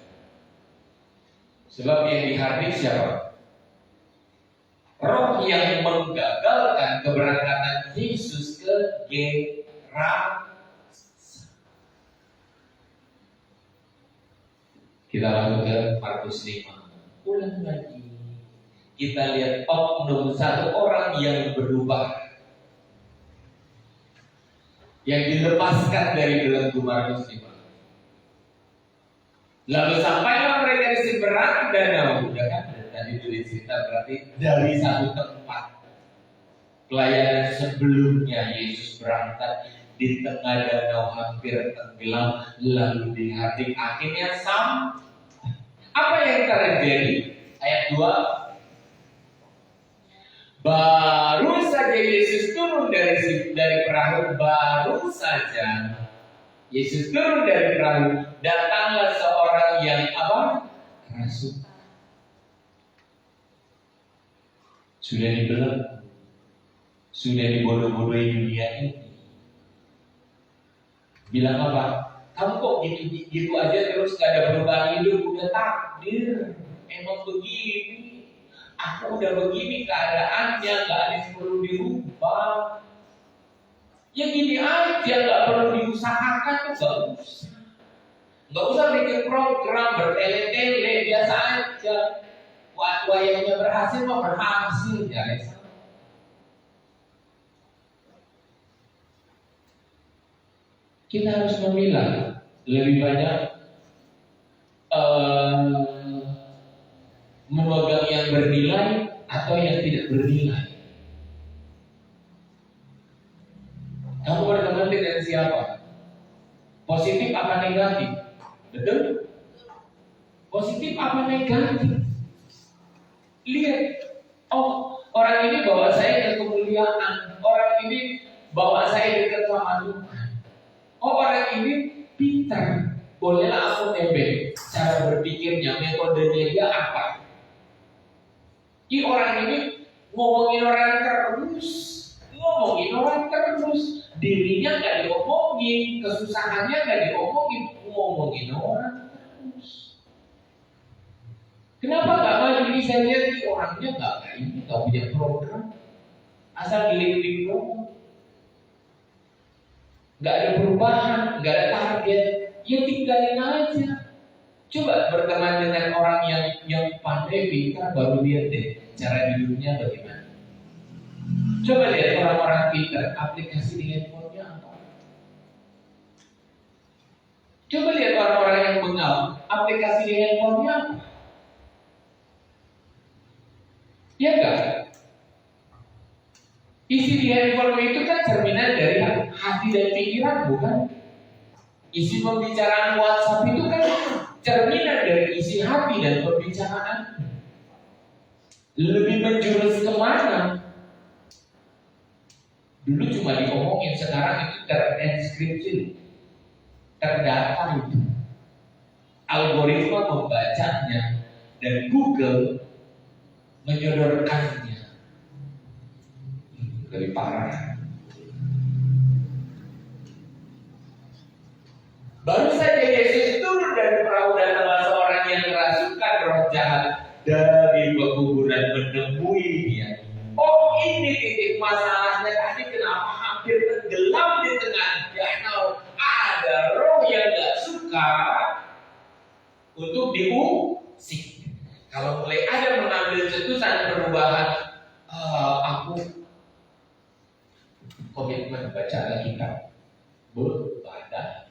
Sebab yang dihardik siapa? Roh yang menggagalkan keberangkatan Yesus ke Gerasa. Kita langsung ke Markus 5. Ulang lagi. Kita lihat oknum satu orang yang berubah, yang dilepaskan dari belenggu Markus 5. Lalu sampailah mereka di seberang danau. Udah kan? Tadi itu cerita berarti dari satu tempat pelayanan sebelumnya Yesus berangkat di tengah danau hampir tenggelam, lalu dihardik akhirnya sampai. Apa yang terjadi? Ayat 2. Baru saja Yesus turun dari perahu, baru saja Yesus turun dari perahu, datanglah seorang yang apa? Kerasukan. Sudah dibelenggu, sudah dibodoh-bodohi dunia ini. Bilang apa? Kamu kok gitu aja terus gak ada perubahan hidup? Udah takdir, emang begini. Aku udah begini keadaannya, gak ada yang perlu dirubah. Ya gini aja, gak perlu diusahakan tuh, gak usah bikin program bertele-tele, biasa aja. Wayangnya berhasil mah berhasil, ya. Kita harus memilah lebih banyak memegang yang bernilai atau yang tidak bernilai. dengan siapa? Positif apa negatif? Betul? Positif apa negatif? Lihat, oh orang ini bawa saya ke kemuliaan, orang ini bawa saya dekat sama Tuhan. Oh orang ini pintar, bolehlah aku nebeng cara berpikirnya, metodenya dia apa? Orang ini ngomongin orang terus, dirinya nggak diomongin, kesusahannya nggak diomongin, ngomongin orang terus. Kenapa nggak maju ini? Saya lihat orangnya nggak punya program, asal giling-giling doang, nggak ada perubahan, nggak ada target, ya tinggalin aja. Coba berteman dengan orang yang pandai, pintar, baru lihat deh cara hidupnya bagaimana. Coba lihat orang-orang pintar, aplikasi di handphonenya apa. Coba lihat orang-orang yang bengal, aplikasi di handphonenya apa. Ya enggak? Isi di handphone itu kan cerminan dari hati dan pikiran, bukan? Isi pembicaraan WhatsApp itu kan cerminan dari isi hati dan pembicaraan. Lebih menjurus kemana? Dulu cuma diomongin, sekarang itu terenskripsi, terdata itu. Algoritma membacanya dan Google menyodorkannya. Lebih parah. Baru saja Yesus turun dari perahu dan salah seorang yang kerasukan roh jahat dari pekuburan menemui dia. Oh ini titik masalahnya tadi, kenapa hampir tenggelam di tengah danau. Ada roh yang gak suka untuk diusik. Kalau mulai ada mengambil keputusan perubahan, aku komitmen baca Alkitab, ada.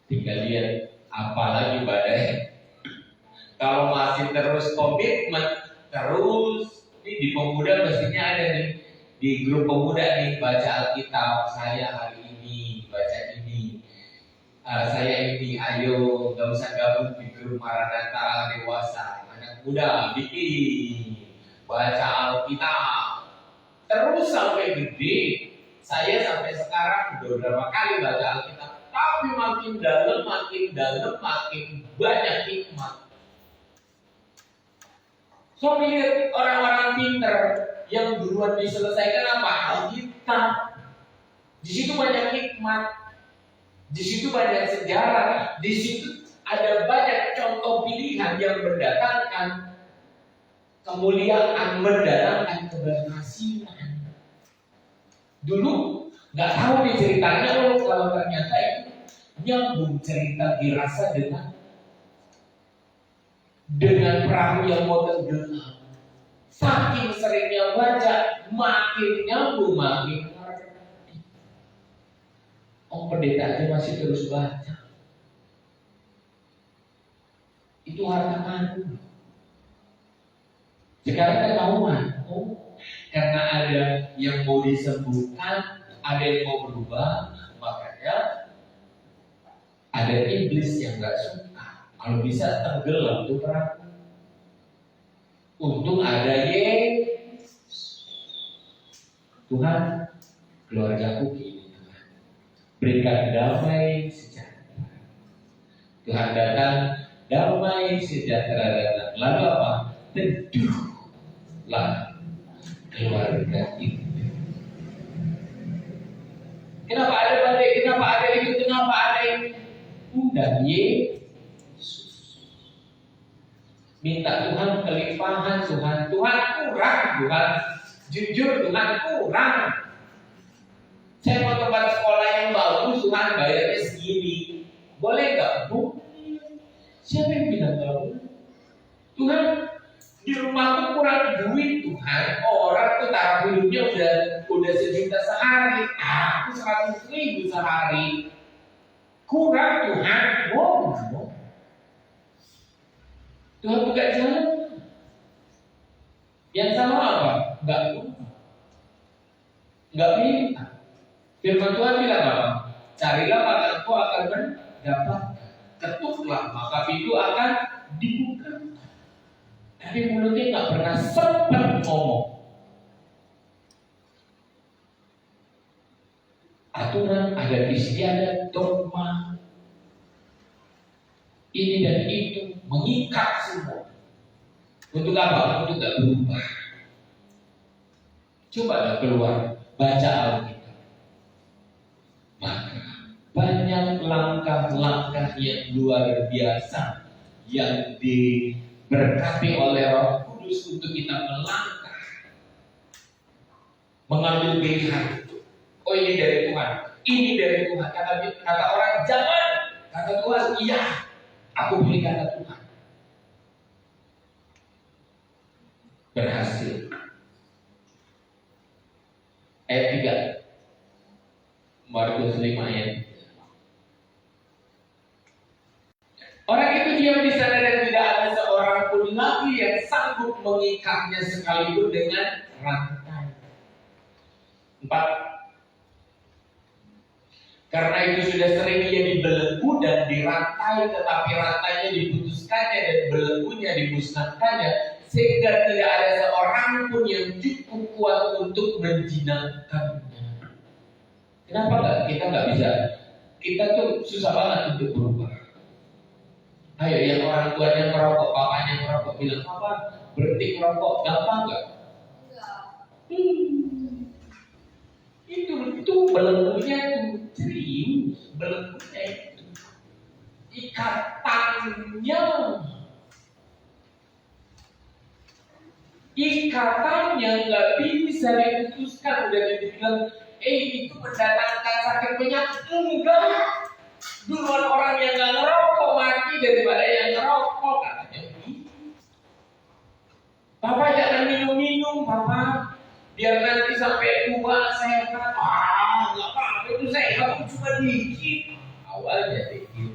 Tinggal lihat apalagi badai. Kalau masih terus komitmen, terus ini di pemuda mestinya ada nih, di grup pemuda nih, baca Alkitab. Saya hari ini baca ini, saya ini, ayo gak usah gabung di grup Maranatha dewasa, anak muda bikin baca Alkitab terus sampai gede. Saya sampai sekarang udah berapa kali baca Alkitab, tapi makin dalam, makin banyak hikmat. So lihat orang-orang pintar yang duluan diselesaikan apa? Alkitab. Di situ banyak hikmat, di situ banyak sejarah, di situ ada banyak contoh pilihan yang mendatangkan kemuliaan, mendatangkan keberhasilan. Dulu nggak tahu nih ceritanya, kalau ternyata itu nyambung cerita dirasa dengan perahu yang mau tenggelam. Saking seringnya baca, makin nyambung, makin ngerti. Oh pendeta aja masih terus baca. Itu harta karun. Sekarang ketahuan, karena ada yang mau disembuhkan, ada yang mau berubah, makanya ada iblis yang gak suka. Kalau bisa tenggelam tuh perahu. Untung ada Yesus. Tuhan, keluargaku gini Tuhan, berikan damai sejahtera. Tuhan datang, damai sejahtera datang. Lalu apa? Teduhlah keluarga itu. Kenapa ada badai? Kenapa ada itu? Kenapa ada ini? Undang Yesus. Minta Tuhan kelimpahan, Tuhan kurang, Tuhan jujur, Tuhan kurang. Saya mau tempat sekolah yang bagus, Tuhan bayarnya segini. Boleh nggak? Boleh. Siapa yang bilang nggak boleh? Tuhan, di rumahku kurang duit, Tuhan. Orang tuh taraf hidupnya udah 1 juta sehari, aku 100.000 sehari. Kurang, Tuhan. Oh. Tuhan buka jalan. Yang salah apa? Enggak minta. Firman Tuhan bilang apa? Carilah maka engkau akan mendapat, ketuklah maka pintu akan dibuka. Tapi mulutnya nggak pernah sempat ngomong. Aturan, adat istiadat, dogma, ini dan itu mengikat semua. Untuk apa? Untuk gak berubah. Coba keluar, baca Alkitab. Maka banyak langkah-langkah yang luar biasa yang diberkati oleh Roh Kudus untuk kita melangkah, mengambil pilihan. Oh, ini dari Tuhan, ini dari Tuhan. Kata orang jangan, kata Tuhan iya. Aku pilih kata Tuhan. Berhasil. Ayat 3 Markus 5 ayat. Orang itu diam di sana dan tidak ada seorang pun lagi yang sanggup mengikatnya sekalipun dengan rantai. 4. Karena itu sudah sering ia dibelenggu dan dirantai, tetapi rantainya diputuskannya dan belenggunya dimusnahkannya, sehingga tidak ada seorang pun yang cukup kuat untuk menjinakkannya. Kenapa kita nggak bisa? Kita tuh susah banget untuk berubah. Ayo, yang orang tuanya merokok, papanya merokok, bilang apa? Berhenti merokok, gampang nggak? Itu belenggunya tuh serius, belenggunya itu ikatannya nggak bisa diputuskan. Udah dibilang itu mendatangkan sakit penyakit, enggak. Duluan orang yang nggak ngerokok mati daripada yang ngerokok, katanya begitu. Papa jangan minum-minum, Papa, biar nanti sampai tua sehat. Nggak apa-apa, itu sehat cuma dikit. Awalnya dikit,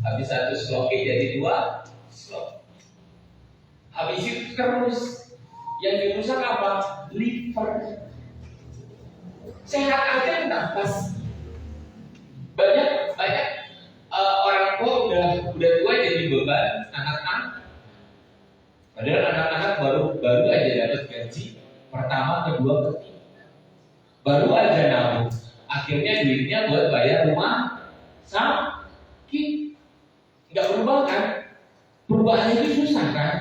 habis 1 slok jadi 2 slok. Habis itu terus yang dirusak apa? Liver. Sehat aja nafas. Banyak orang tua udah tua jadi beban anak-anak. Padahal anak-anak baru aja dapat gaji pertama, kedua, ketiga. Baru aja nabung. Akhirnya duitnya buat bayar rumah sakit. Nggak berubah kan? Perubahan itu susah kan?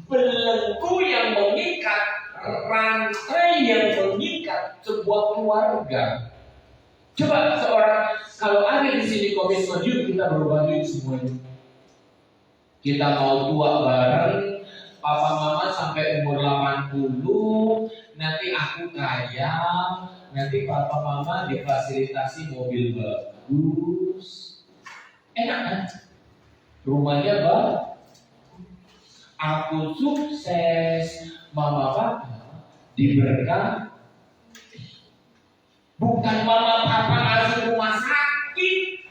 Belenggu yang mengikat, rantai yang mengikat sebuah keluarga. Coba kalau ada di sini komitmen, yuk kita berubah yuk semuanya. Kita mau tua bareng, papa mama sampai umur 80, nanti aku kaya, nanti papa mama difasilitasi mobil bagus. Enak kan? Rumahnya bagus. Aku sukses, mama papa diberkati. Bukan mama papa langsung rumah sakit.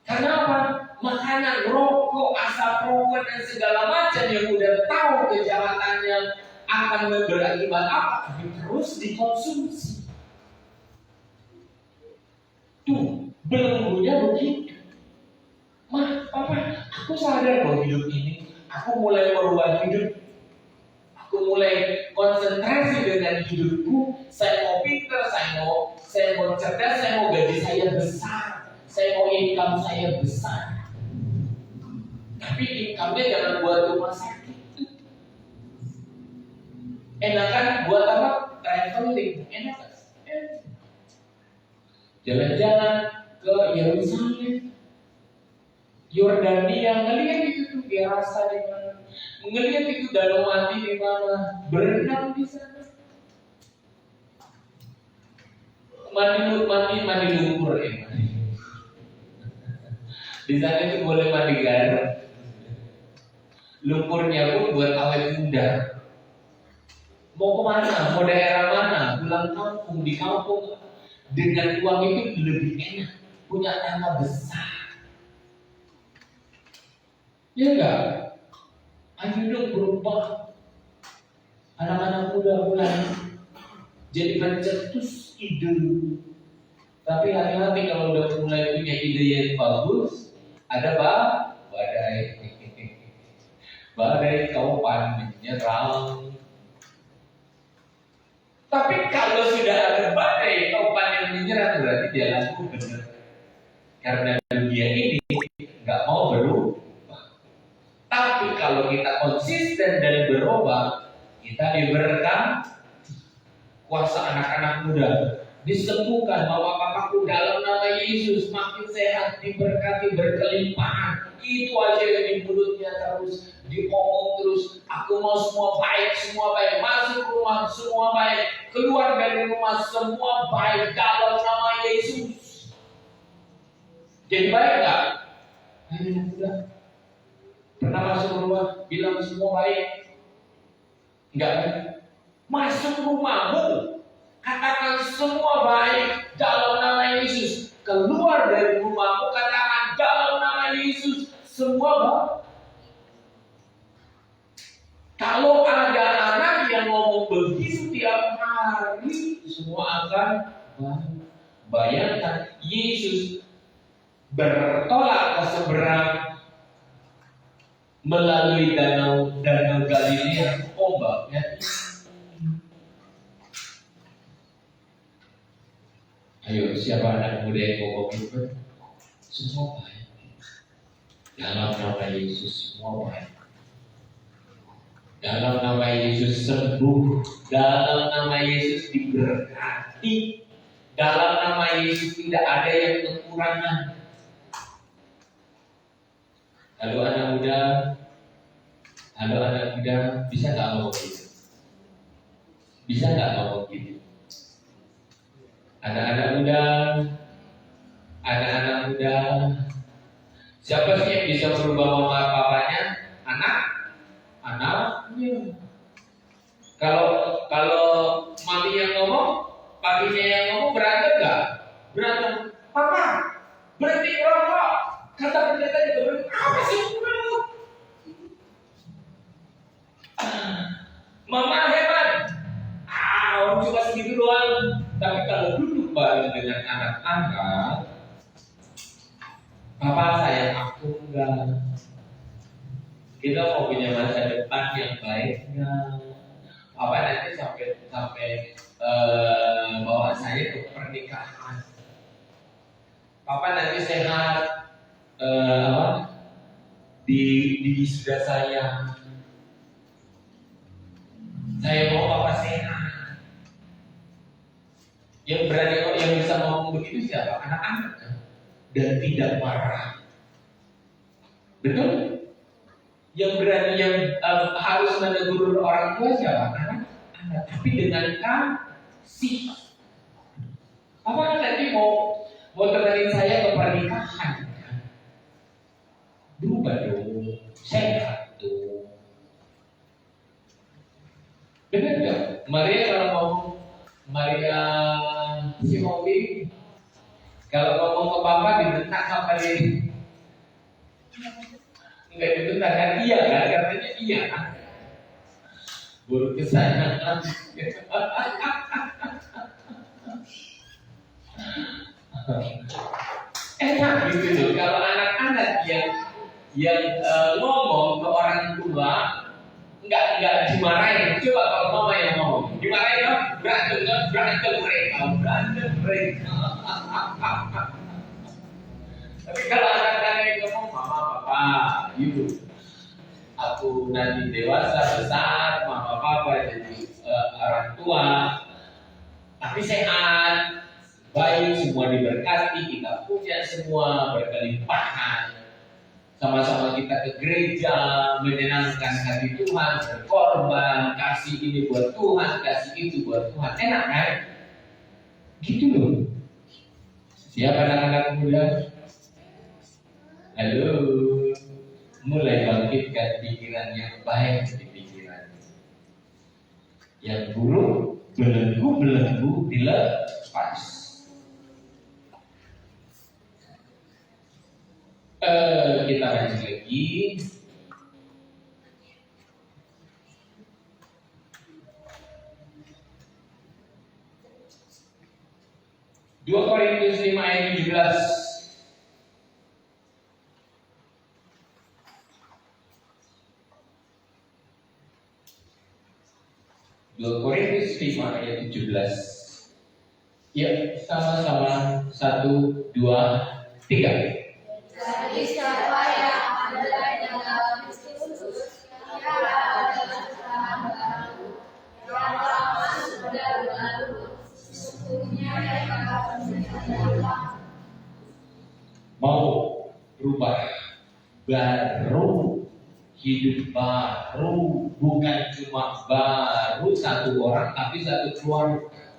Kenapa? Makanan, rokok, asap rokok dan segala macam yang udah tahu kejahatannya akan berakibat apa, tapi terus dikonsumsi. Tuh, belenggunya begitu. Mah, papa, aku sadar bahwa hidup ini, aku mulai merubah hidup. Aku mulai konsentrasi dengan hidupku. Saya mau pintar, saya mau cerdas, saya mau gaji saya besar, saya mau income saya besar. Tapi income-nya jangan buat rumah sakit. Enakan buat apa? Traveling. Enak. Jalan-jalan ke Yerusalem, Yordania, ngelihat itu tuh Gerasa di mana, ngelihat itu danau mati di mana, berenang di sana, mandi lumpur ya. Di sana itu boleh mandi garam, lumpurnya pun buat awet muda. Mau kemana? Mau daerah mana? Pulang kampung, di kampung dengan uang itu lebih enak, punya tanah besar. Ya enggak? Ayo dong berubah. Anak-anak muda mulai. jadi mencetus ide. Tapi hati-hati kalau udah mulai punya ide yang bagus, ada badai. Badai kaupan menyerang. Tapi kalau sudah ada badai kaupan yang menyerang, berarti jalanku benar. Karena dunia ini nggak mau berubah. Tapi kalau kita konsisten dan berubah, kita diberikan kuasa anak-anak muda, disembuhkan bapak-bapakku dalam nama Yesus, makin sehat, diberkati, berkelimpahan. Itu aja yang di mulutnya terus diomong terus. Aku mau semua baik, masuk rumah semua baik, keluar dari rumah semua baik dalam nama Yesus. Jadi baik nggak? Anak muda pernah masuk rumah bilang semua baik? Enggak kan? Masuk rumahmu, katakan semua baik dalam nama Yesus. Keluar dari rumahmu, katakan dalam nama Yesus semua baik. Kalau ada anak yang ngomong begitu tiap hari, semua akan baik. Bayangkan Yesus bertolak ke seberang melalui danau Galilea, ombaknya. Ayo, siapa anak muda yang ngomong itu? Semua baik. Dalam nama Yesus semua baik. Dalam nama Yesus sembuh. Dalam nama Yesus diberkati. Dalam nama Yesus tidak ada yang kekurangan. Halo anak muda, bisa nggak ngomong gitu? Bisa nggak ngomong gitu? Anak-anak muda, siapa sih yang bisa merubah mama papanya? Anaknya. Kalau mami yang ngomong, papinya yang ngomong, berantem nggak? Berantem. Papa, berhenti merokok. Kata pendeta juga berhenti. Apa sih merokok? Mama hebat. Orang cuma segitu doang. Tapi kalau duduk bareng dengan anak-anak, papa sayang aku enggak. Kita mau punya masa depan yang baik enggak? Papa nanti sampai bawa saya ke pernikahan. Papa nanti sehat, di wisuda saya. Saya mau papa sehat. Yang berani yang bisa ngomong begitu siapa? Anak-anak kan? Dan tidak marah. Betul? Yang berani yang harus menegur orang tua siapa? Anak-anak. Tapi dengan kasih. Apa nanti mau temenin saya ke pernikahan? Kan? Berubah dong. Sehat tuh. Benar nggak? Maria kalau ngomong Maria si Hobi, kalau ngomong ke papa dibentak apa dia? Enggak dibentak kan? Iya kan? Katanya iya kan? Buruk kesayangan. Enak gitu loh. Kalau anak-anak yang ngomong ke orang tua enggak dimarahin. Coba kalau mama yang ngomong dimarahin kan? Berantem mereka. Tapi kalau anak-anak yang ngomong mama papa gitu, aku nanti dewasa besar, mama papa jadi orang tua, tapi sehat, baik, semua diberkati, kita punya semua berkelimpahan. Sama-sama kita ke gereja, menyenangkan hati Tuhan, berkorban, kasih ini buat Tuhan, kasih itu buat Tuhan. Enak kan? Gitu loh. Siapa anak-anak muda? Halo, mulai bangkitkan pikiran yang baik di pikiran. Yang buruk, belenggu dilepas. Kita lanjut lagi. 2 Korintus 5 ayat 17. 2 Korintus 5 ayat 17. Ya, sama-sama 1, 2, 3. Jadi siapa yang ada dalam Kristus, ia adalah ciptaan baru. Yang lama sudah berlalu, sesungguhnya yang akan menjadi lama. Mau berubah, baru, hidup baru, bukan cuma baru satu orang, tapi satu keluarga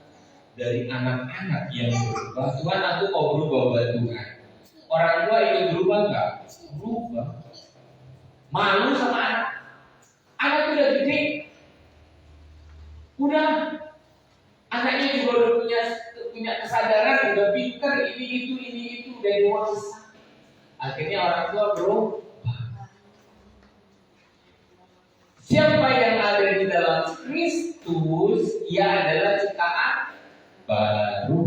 dari anak-anak yang berubah. Tuhan, aku mau berubah buat Tuhan. Orang tua ikut berubah nggak? Berubah. Malu sama anak. Anak udah gede, udah anaknya juga udah punya kesadaran, udah pinter, ini itu udah dewasa. Akhirnya orang tua berubah. Siapa yang ada di dalam Kristus, ia adalah ciptaan baru.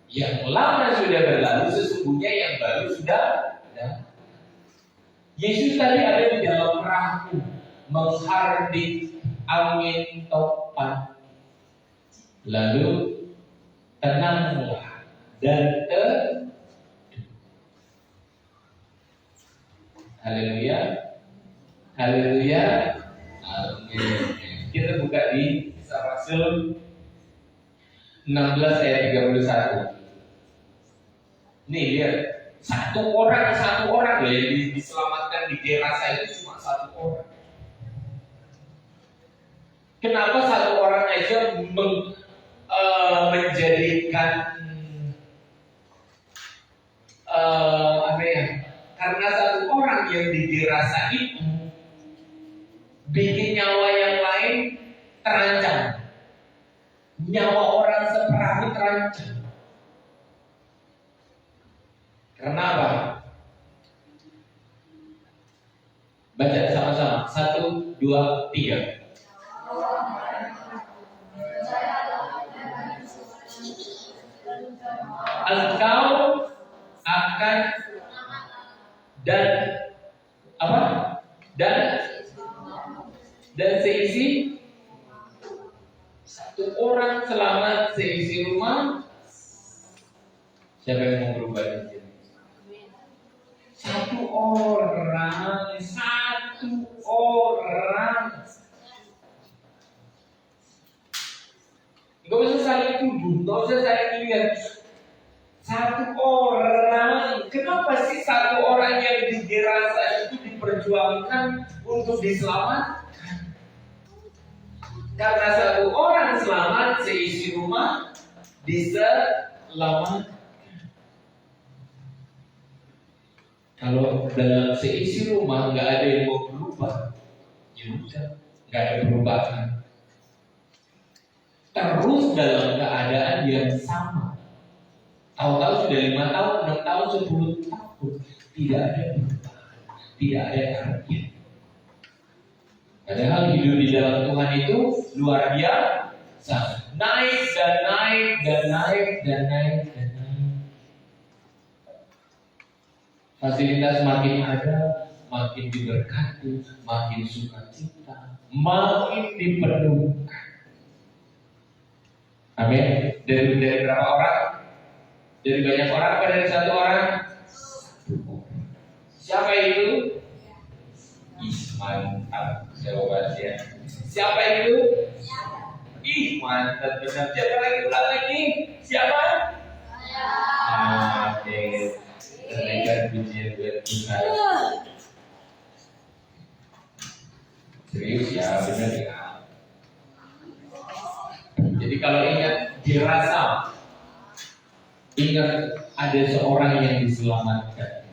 Yang lama sudah berlalu, sesungguhnya yang baru sudah datang. Yesus tadi ada di dalam perahu, menghardik angin topan. Lalu tenanglah dan teduh. Haleluya. Haleluya. Amin. Kita buka di Kisah Rasul 16 ayat 31. Nih lihat, satu orang loh yang diselamatkan di Gerasa itu cuma satu orang. Kenapa satu orang aja menjadikan apa ya? Karena satu orang yang di Gerasa itu bikin nyawa yang lain terancam. Nyawa orang seperahu terancam. Karena apa? Baca sama-sama. 1, 2, 3. Engkau akan dan apa? Dan seisi satu orang selamat seisi rumah. Siapa yang mau berubah di sini? Satu orang. Gak usah saling tuduh, gak usah saling lihat. Satu orang. Kenapa sih satu orang yang di Gerasa itu diperjuangkan untuk diselamatkan? Karena satu orang selamat, seisi rumah diselamatkan. Kalau dalam seisi rumah nggak ada yang mau berubah, ya udah, nggak ada perubahan. Terus dalam keadaan yang sama. Tahu-tahu sudah 5 tahun, 6 tahun, 10 tahun, tidak ada perubahan, tidak ada artinya. Padahal hidup di dalam Tuhan itu luar biasa, naik dan naik dan naik dan naik dan naik. Fasilitas makin ada, makin diberkati, makin sukacita, makin dipenuhkan. Amin. Dari berapa orang? Dari banyak orang apa dari satu orang? Siapa itu? Mantap jawabannya. Siapa itu? Mantap benar. Siapa lagi? Ulang lagi. Siapa? Amin. Berikan pujian buat Tuhan. Serius ya, benar ya. Jadi kalau ingat dirasa, ingat ada seorang yang diselamatkan.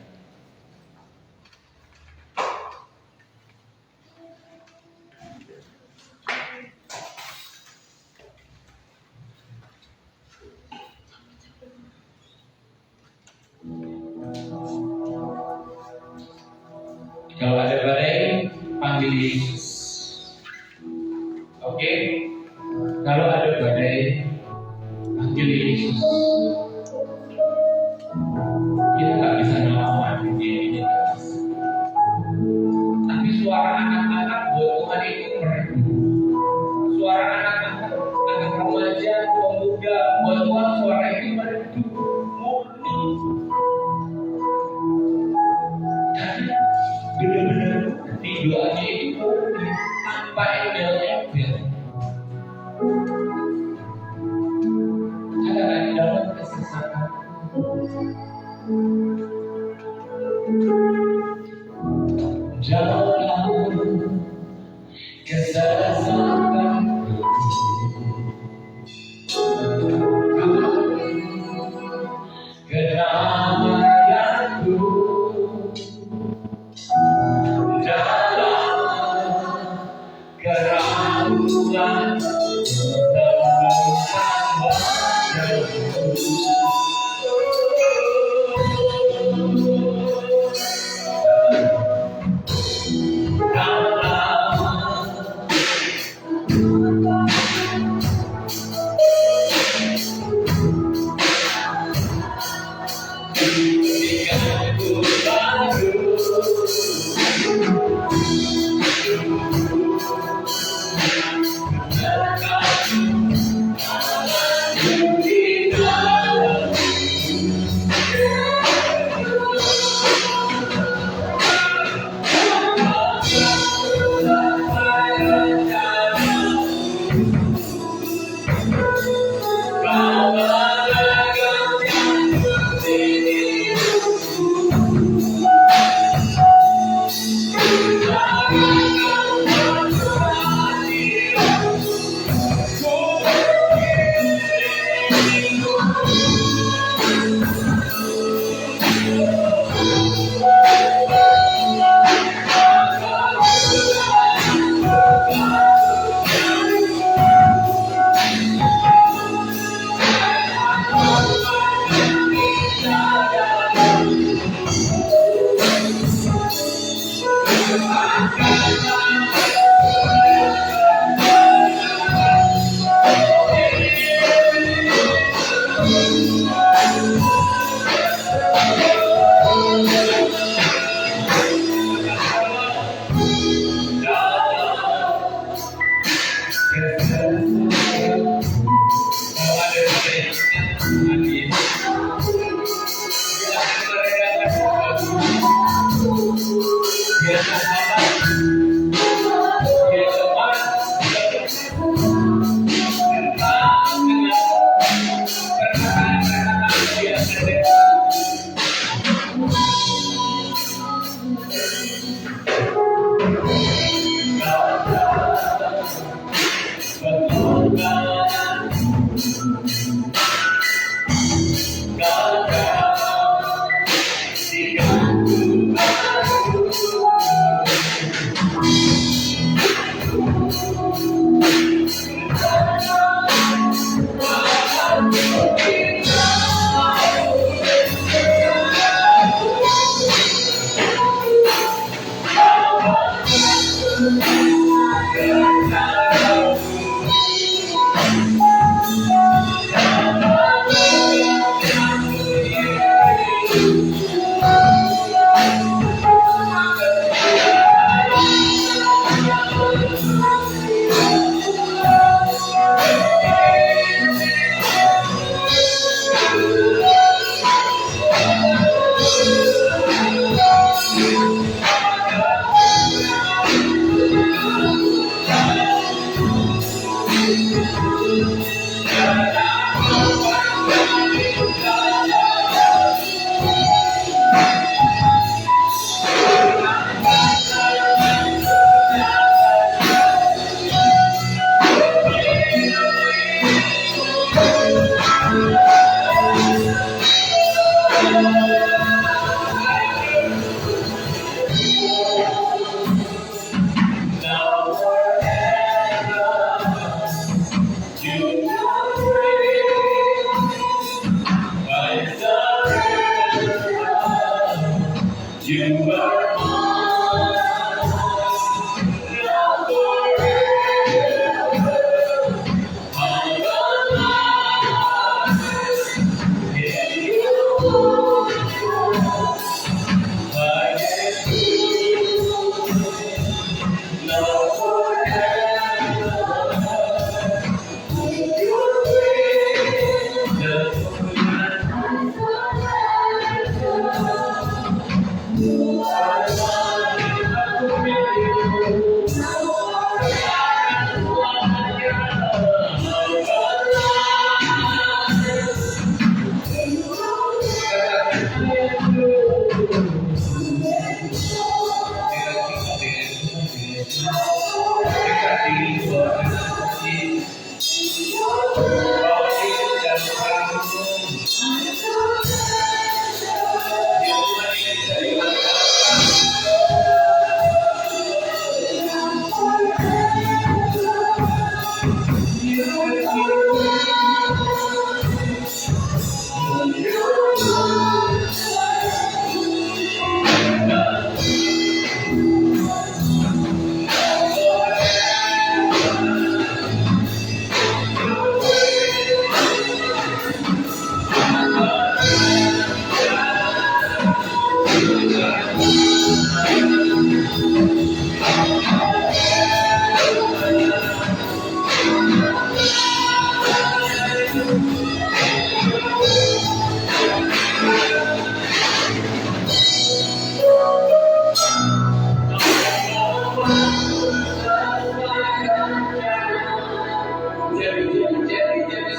Kalau ada badai, panggil Yesus. Oke? Kalau ada badai, panggil Yesus. Dalam kesesakanku, kedamaianku, dalam keraguan temukan wajahmu. Jadi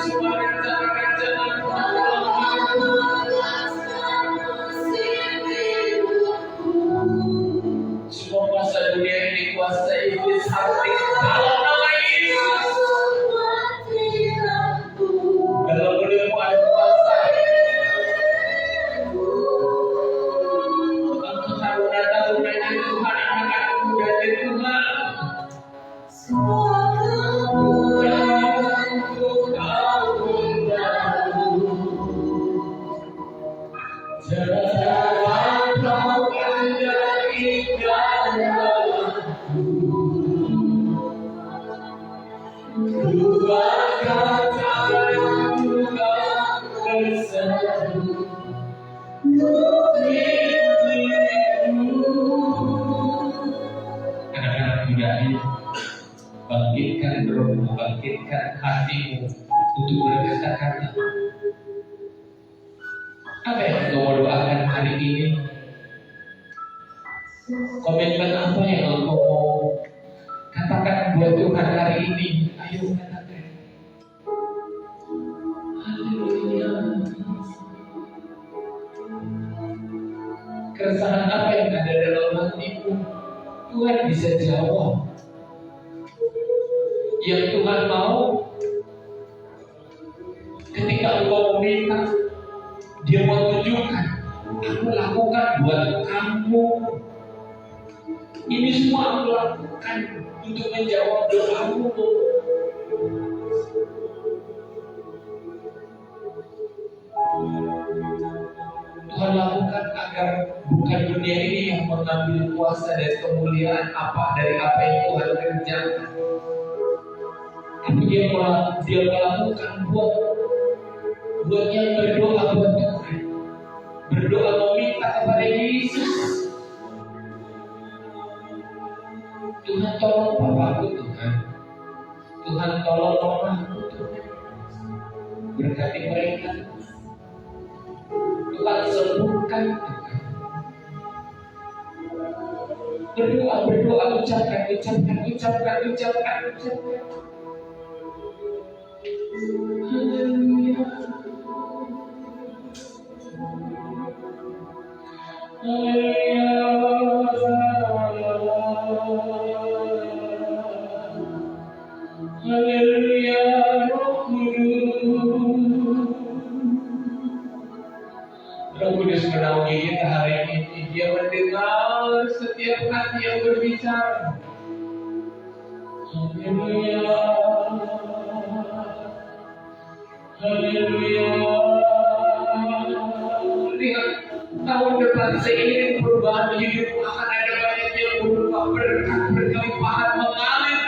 semua rencana-rencana semua kuasa dunia ini kuasa iblis hati dalam nama Yesus. Dalam hidupmu ada kuasa. Taruna-tarunanya Tuhan, anak-anak muda Tuhan. Anak-anak muda ini, bangkitkan rohmu, bangkitkan hatimu untuk berkata-kata. Apa yang engkau mau doakan hari ini? Komitmen apa yang engkau mau katakan buat Tuhan hari ini? Ayo katakan. Haleluya. Keresahan apa yang ada dalam hatimu? Tuhan bisa jawab. Yang Tuhan mau, ketika engkau meminta, Dia mau tunjukkan, aku lakukan buat kamu. Ini semua aku lakukan untuk menjawab doamu. Tuhan lakukan agar bukan dunia ini yang mengambil kuasa dan kemuliaan dari apa yang Tuhan kerjakan. Tapi Dia melakukan buat yang berdoa buat Tuhan, berdoa meminta kepada Yesus. Tuhan tolong papaku Tuhan, Tuhan tolong mamaku Tuhan, berkati mereka Tuhan, sembuhkan Tuhan. Berdoa, ucapkan. Haleluya. Haleluya, Roh Kudus menaungi kita hari ini. Dia mendengar setiap hati yang berbicara. Haleluya. Haleluya. Lihat, tahun depan seiring perubahan hidupmu akan ada banyak yang berupa berkat berkelimpahan mengalir.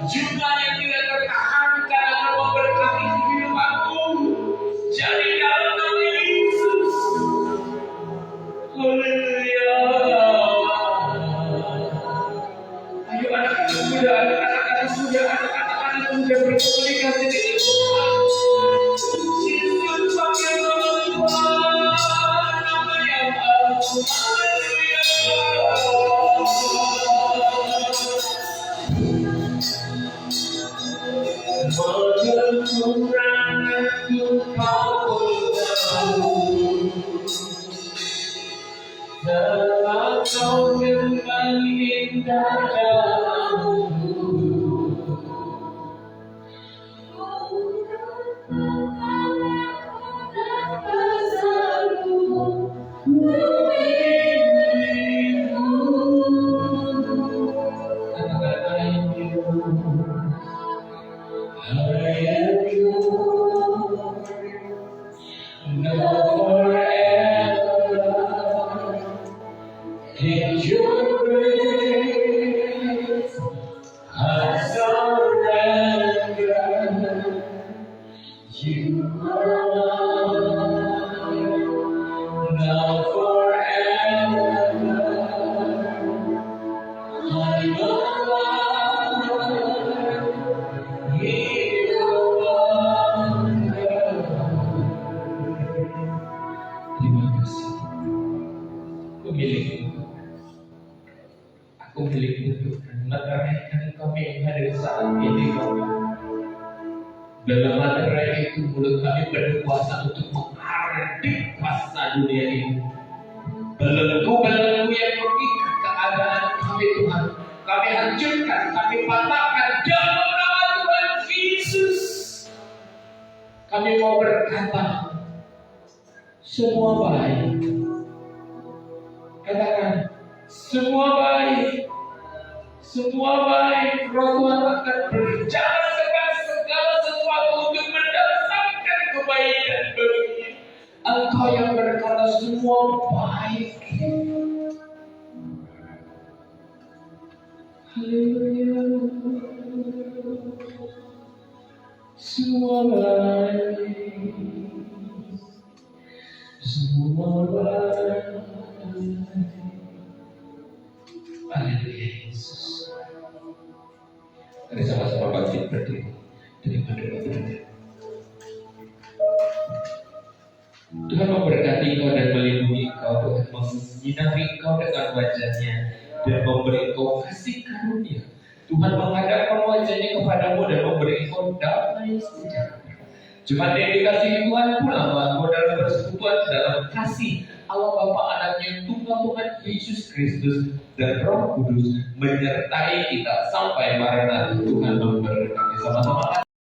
Jumlah yang tidak tertahankan akan memberkati kehidupanmu. Jadi dalam nama Yesus. Haleluya. Ayo anak-anak muda berkomunikasi dengan Tuhan. Yesus pakai nama Tuhan, nama yang agung. Haleluya. Kekuranganku kau tahu, telah kau kembali dalamku. You are mine, now forever. I'm alive, here on earth. Terima kasih. Aku milikmu. Aku milikmu Tuhan. Meteraikan kami yang hadir saat ini, Bapak. Dalam materai itu mulut kami berkuasa untuk menghardik kuasa dunia ini. Belenggu-belenggu yang mengikat keadaan kami Tuhan, kami hancurkan, kami patahkan dalam nama Tuhan Yesus. Kami mau berkata, semua baik. Katakan, semua baik. Semua baik. Roh Tuhan akan berjalan dengan segala sesuatu untuk mendatangkan kebaikan bagi Engkau yang berkata semua baik. Haleluya. Semua baik. Semua baik. Haleluya Yesus. Mari sama-sama bangkit berdiri daripada berdiri. Tuhan memberkati engkau dan melindungi engkau. Tuhan menyinari engkau dengan wajah-Nya dan memberi engkau kasih karunia. Tuhan menghadapkan wajah-Nya kepadamu dan memberi engkau damai sejahtera. Jemaat yang dikasihi Tuhan, pulang engkau dalam persekutuan dalam kasih Allah Bapa, Anak yang tunggal Tuhan Yesus Kristus dan Roh Kudus menyertai kita sampai Maranatha. Tuhan memberkati sama-sama.